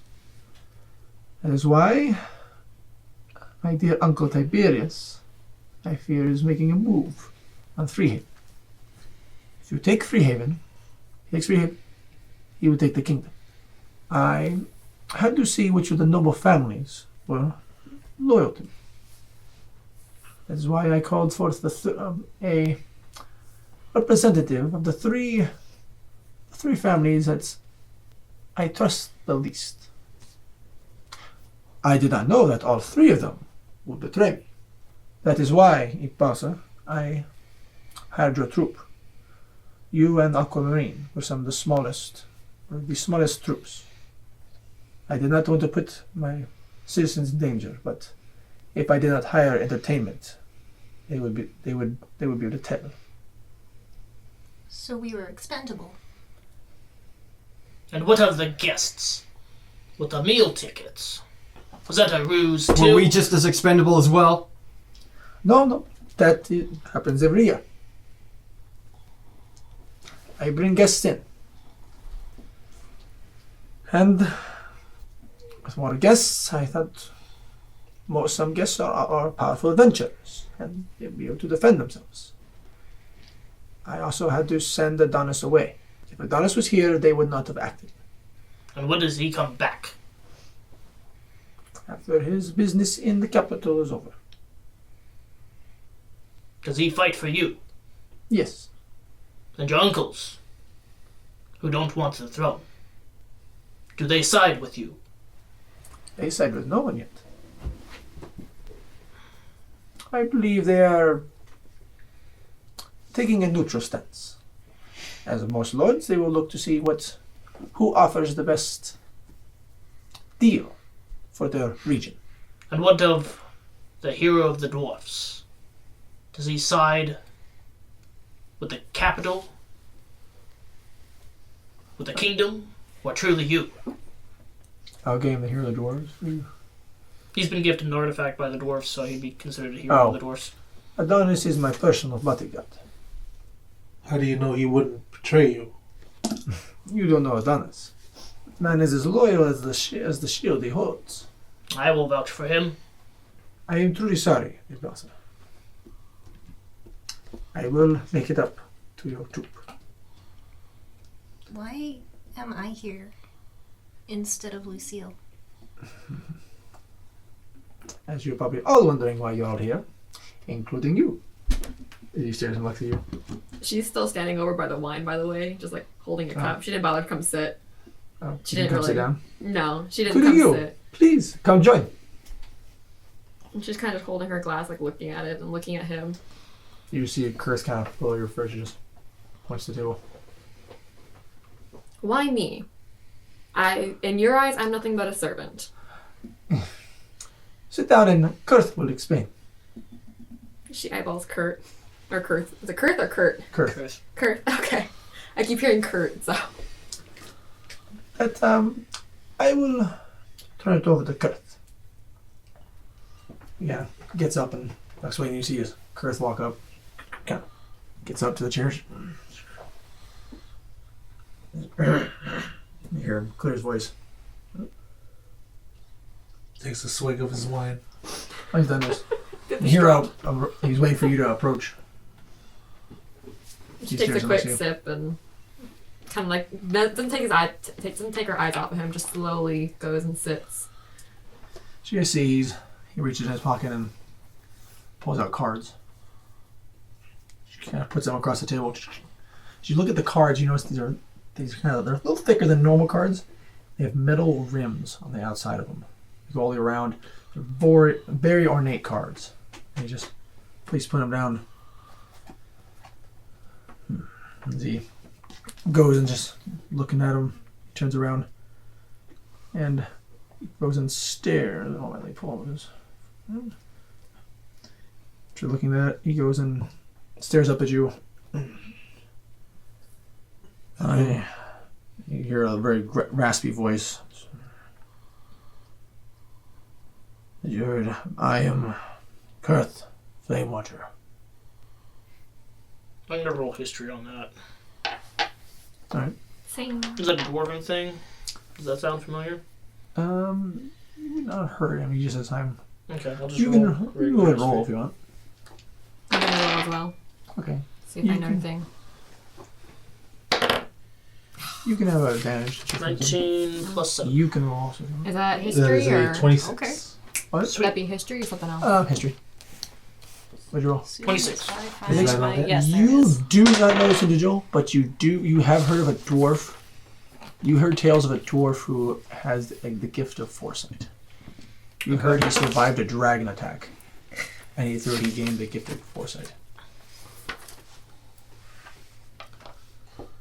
S1: That is why my dear Uncle Tiberius, I fear, is making a move on Freehaven. If you take Freehaven, he takes Freehaven, he would take the kingdom. I had to see which of the noble families were loyal to me. That is why I called forth a representative of the three families that I trust the least. I did not know that all three of them would betray me. That is why, Ipasa, I hired your troop. You and Aquamarine were some of the smallest troops. I did not want to put my citizens in danger, but if I did not hire entertainment, they would be able to tell.
S4: So we were expendable.
S3: And what of the guests? With the meal tickets? Was that a ruse too?
S8: Were we just as expendable as well?
S1: No, that happens every year. I bring guests in. And with more guests, I thought some guests are powerful adventurers and they'll be able to defend themselves. I also had to send Adonis away. If Adonis was here, they would not have acted.
S3: And when does he come back?
S1: After his business in the capital is over.
S3: Does he fight for you?
S1: Yes.
S3: And your uncles, who don't want the throne? Do they side with you?
S1: They side with no one yet. I believe they are taking a neutral stance. As most lords, they will look to see who offers the best deal for their region.
S3: And what of the hero of the dwarfs? Does he side with the capital? With the kingdom? Or truly you?
S1: Our game, the hero of the dwarves.
S3: He's been gifted an artifact by the dwarfs, so he'd be considered a hero of the dwarfs.
S1: Adonis is my personal bodyguard.
S2: How do you know he wouldn't betray you?
S1: You don't know Adonis. Man is as loyal as the shield he holds.
S3: I will vouch for him.
S1: I am truly sorry, Ibasa. I will make it up to your troop.
S4: Why am I here instead of Lucille?
S1: As you're probably all wondering why you're all here, including you. He stares and looks at you.
S9: She's still standing over by the wine, by the way, just like holding a cup. She didn't bother to come sit.
S1: Oh,
S9: She
S1: you
S9: didn't
S1: come sit
S9: really.
S1: down.
S9: No, she didn't
S1: Including
S9: come
S1: you.
S9: sit.
S1: Please, come join.
S9: And she's kind of holding her glass, like looking at it and looking at him.
S1: You see a curse kind of below your fridge, just points to the table.
S9: Why me? In your eyes, I'm nothing but a servant.
S1: Sit down and Kurth will explain.
S9: She eyeballs Kurt. Or Kurth. Is it Kurth or Kurt?
S1: Kurth.
S9: Kurt. Okay. I keep hearing Kurt, so.
S1: But, I will turn it over to Kurth. Yeah, gets up and that's when you see his Kurth walk up. Kind of gets up to the chairs. You hear him clear his voice.
S2: Takes a swig of his wine.
S1: Oh, he's done this. You hear he's waiting for you to approach.
S9: She
S1: He
S9: takes
S1: stares
S9: a
S1: and looks
S9: quick
S1: at you.
S9: sip and kind of like doesn't take her eyes off of him. Just slowly goes and sits.
S1: She sees. He reaches in his pocket and pulls out cards. kind of puts them across the table. As you look at the cards, you notice they're a little thicker than normal cards. They have metal rims on the outside of them. They go all the way around. They're very ornate cards. And you just please put them down. And he goes and just looking at them, turns around, and goes and stares. Oh, let me pull this. After looking at it, he goes and stares up at you. You hear a very raspy voice. You heard, I am Kurth, Flamewatcher.
S3: I'm gonna roll history on that.
S1: Alright.
S9: Same.
S3: Is that a dwarven thing? Does that sound familiar?
S1: Not heard him. He just says, I'm.
S3: Okay, I'll just
S1: You
S3: roll.
S1: can go ahead and roll if you want.
S9: I'm gonna roll as well.
S1: Okay.
S9: See if
S1: You
S9: I know
S1: can-
S9: anything.
S1: You can have an advantage.
S3: 19 plus 7.
S1: You can roll also. if you want.
S9: Is that
S2: That
S9: history
S2: is
S9: or
S2: a 26.
S9: Okay.
S1: What?
S9: Should that be history or something else?
S1: History. What'd you roll?
S3: 26.
S2: Is that not it?
S7: Yes, there
S1: You
S7: is.
S1: do not know this individual, but you have heard of a dwarf. You heard tales of a dwarf who has the gift of foresight. You heard he survived a dragon attack, and he gained the gift of foresight.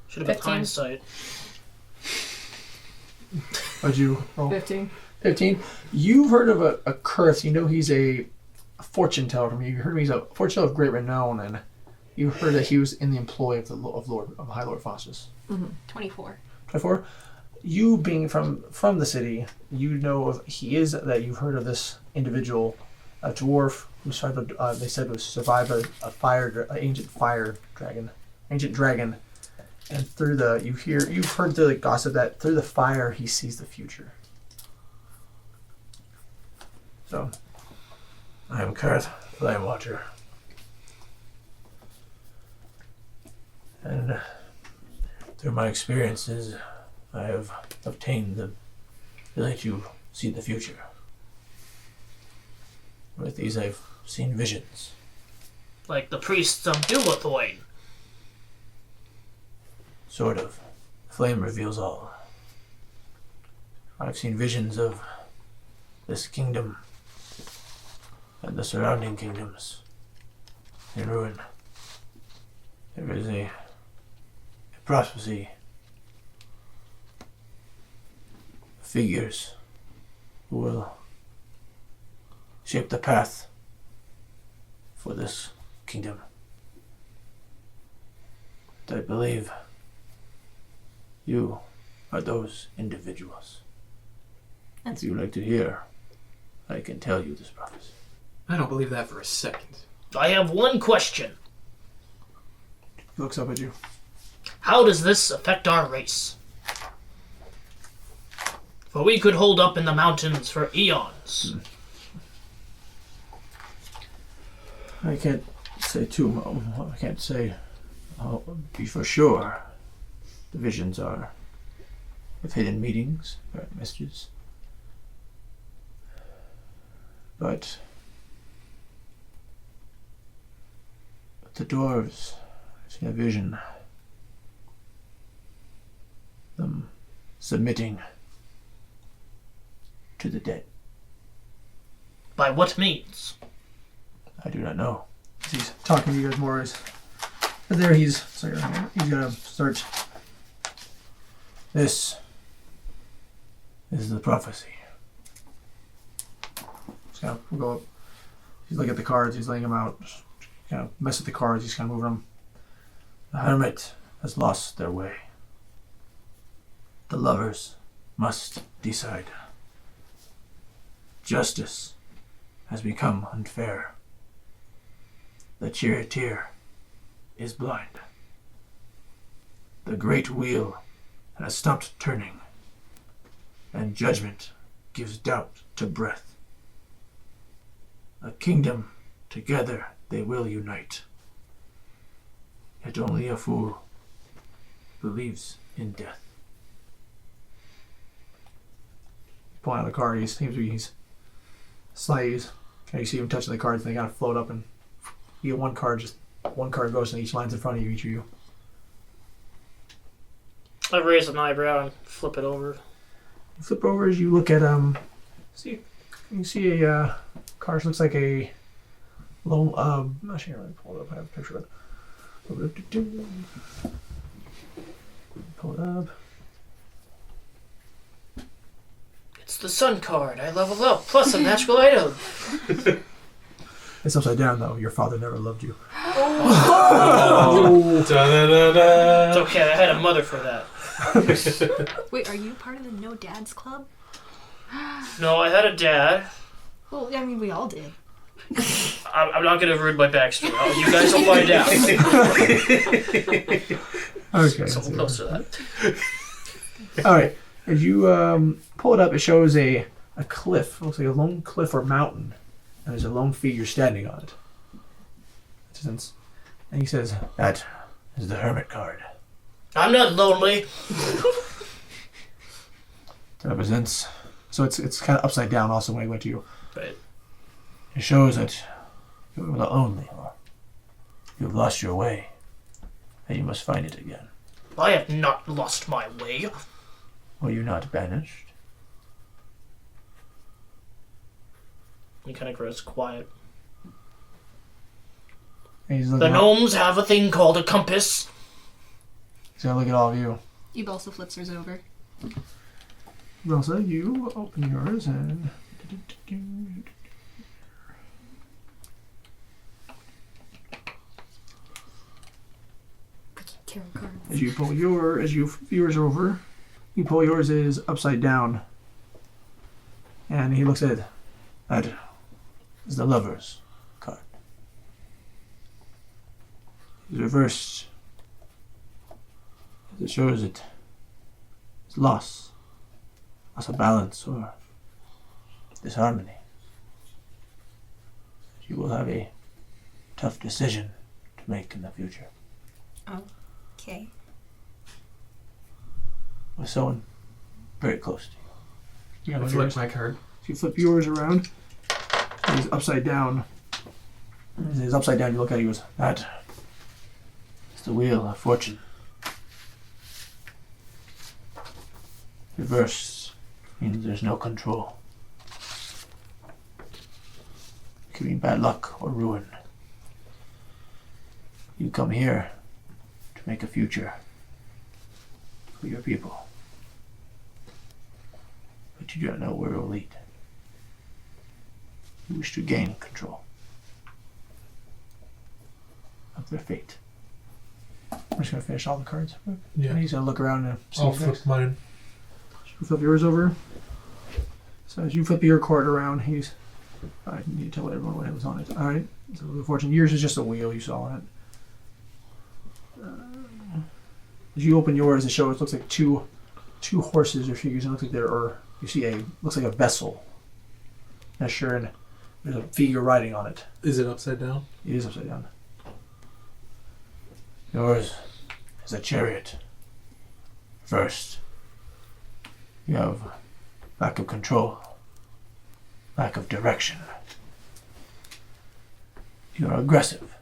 S3: Should have been
S9: 15.
S3: hindsight.
S1: What'd you roll?
S9: 15.
S1: 15. You've heard of a Kurth. You know he's a fortune teller from you. You heard he's a fortune teller of great renown, and you heard that he was in the employ of the High Lord Faustus.
S4: 24.
S1: 24. You being from the city, you know of you've heard of this individual, a dwarf who survived. They said was survived an ancient dragon, and through you've heard the gossip that through the fire he sees the future. So, I am Kurth, Flamewatcher, and through my experiences, I have obtained the ability to see the future. With these, I've seen visions.
S3: Like the priests of Dumathoin.
S1: Sort of. Flame reveals all. I've seen visions of this kingdom and the surrounding kingdoms in ruin. There is a prophecy. Figures who will shape the path for this kingdom. And I believe you are those individuals. If you would like to hear, I can tell you this prophecy.
S8: I don't believe that for a second.
S3: I have one question.
S1: He looks up at you.
S3: How does this affect our race? For we could hold up in the mountains for eons.
S1: I can't say I can't say I'll be for sure. The visions are with hidden meetings, messages. But the dwarves, I've seen a vision. Them submitting to the dead.
S3: By what means?
S1: I do not know. He's talking to you guys more. But there he's gonna start. This is the prophecy. He's gonna go up. He's looking at the cards. He's laying them out. Just kind of mess with the cards. He's kind of moving them. The hermit has lost their way. The lovers must decide. Justice has become unfair. The charioteer is blind. The great wheel has stopped turning, and judgment gives doubt to breath. A kingdom together they will unite. Yet only a fool believes in death. Pulling out the card, he's slightly. You see him touching the cards, and they kind of float up, and you get one card just One card goes and each line's in front of you, each of you.
S3: I raise an eyebrow and flip it over.
S1: You flip over as you look at you see a card looks like a low actually let me pull it up, I have a picture of it. Pull it up.
S3: It's the sun card. I level up, plus a magical item.
S1: It's upside down though. Your father never loved you.
S2: Da-da-da-da.
S3: It's okay, I had a mother for that.
S4: Wait, are you part of the No Dads Club?
S3: No, I had a dad.
S4: Well, I mean, we all did.
S3: I'm not going to ruin my backstory. You guys will find out.
S1: Okay.
S3: So close to that.
S1: All right. As you pull it up, it shows a cliff. It looks like a lone cliff or mountain, and there's a lone figure standing on it. And he says, "That is the hermit card.
S3: I'm not lonely.
S1: It represents." So it's kind of upside down also when I went to you.
S3: Right.
S1: It shows that you are lonely, or you've lost your way, and you must find it again.
S3: I have not lost my way.
S1: Or you're not banished.
S3: He kind of grows quiet.
S1: And he's
S3: The
S1: looking
S3: gnomes have a thing called a compass.
S1: He's gonna look at all of you.
S4: Eve also flips hers over.
S1: Rosa, you open yours and.
S5: Tarot cards.
S1: As you pull yours over, you pull yours is upside down, and he looks at it. That is the Lover's card. It's reversed. It shows it's loss of balance or disharmony. You will have a tough decision to make in the future.
S6: Okay.
S1: With someone very close to you.
S8: I flip my card.
S1: If you flip yours around, he's upside down. He's upside down, you look at it, he goes, that is the wheel of fortune. Reverse means there's no control. It could mean bad luck or ruin. You come here to make a future for your people. But you don't know where it will lead. You wish to gain control of their fate. I'm just going to finish all the cards.
S2: Yeah.
S1: And he's going to look around and see
S2: I'll
S1: you
S2: flip
S1: guys.
S2: mine.
S1: You flip yours over. So as you flip your card around, he's. I need to tell everyone what was on it. All right. So the fortune. Yours is just a wheel you saw on it. As you open yours, it shows. It looks like two horses or figures. It looks like there are. You see looks like a vessel. Not sure, and there's a figure riding on it.
S2: Is it upside down?
S1: It is upside down. Yours is a chariot. First, you have lack of control, lack of direction. You are aggressive.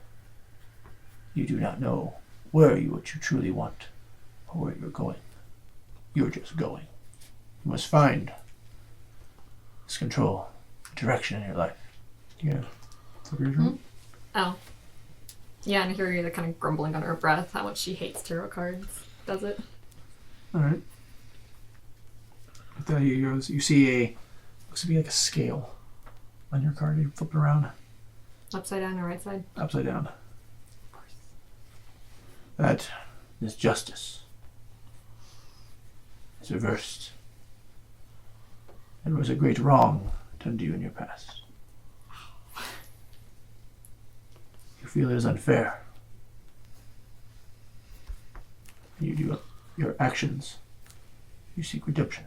S1: You do not know what you truly want or where you're going. You're just going. You must find this control, direction in your life. Yeah.
S5: Oh. Yeah, and I hear you kind of grumbling under her breath how much she hates tarot cards. Does it?
S1: All right. Then you see looks to be like a scale on your card. You flip it around,
S5: Upside down or right side?
S1: upside down. That is justice. It's reversed. It was a great wrong done to you in your past. You feel it is unfair. You do your actions. You seek redemption.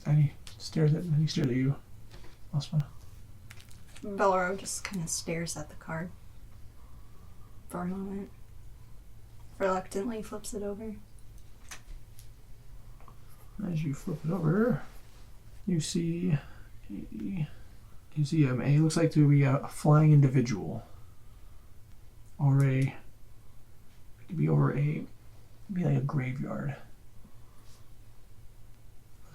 S1: And he stares at you. Last one.
S6: Belro just kind of stares at the card for a moment. Reluctantly flips it over.
S1: As you flip it over, you see a You see, it looks like to be a flying individual, or it could be over be like a graveyard,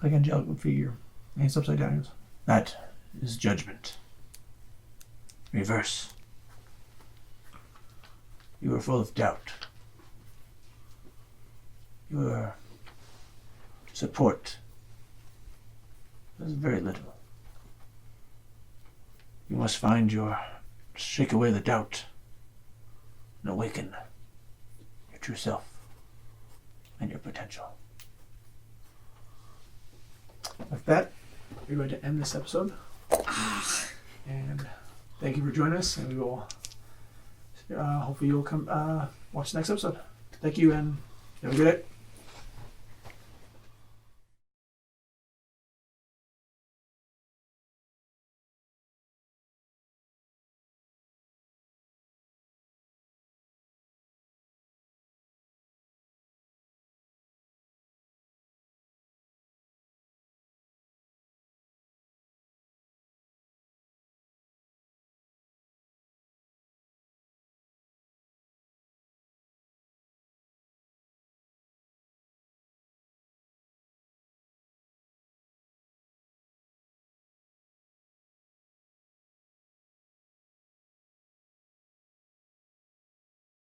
S1: like an angelic figure, and it's upside down. That is judgment. Reverse. You are full of doubt. Your support is very little. You must shake away the doubt and awaken your true self and your potential. With that, we're going to end this episode. And thank you for joining us, and we will hopefully you'll come watch the next episode. Thank you, and have a good day.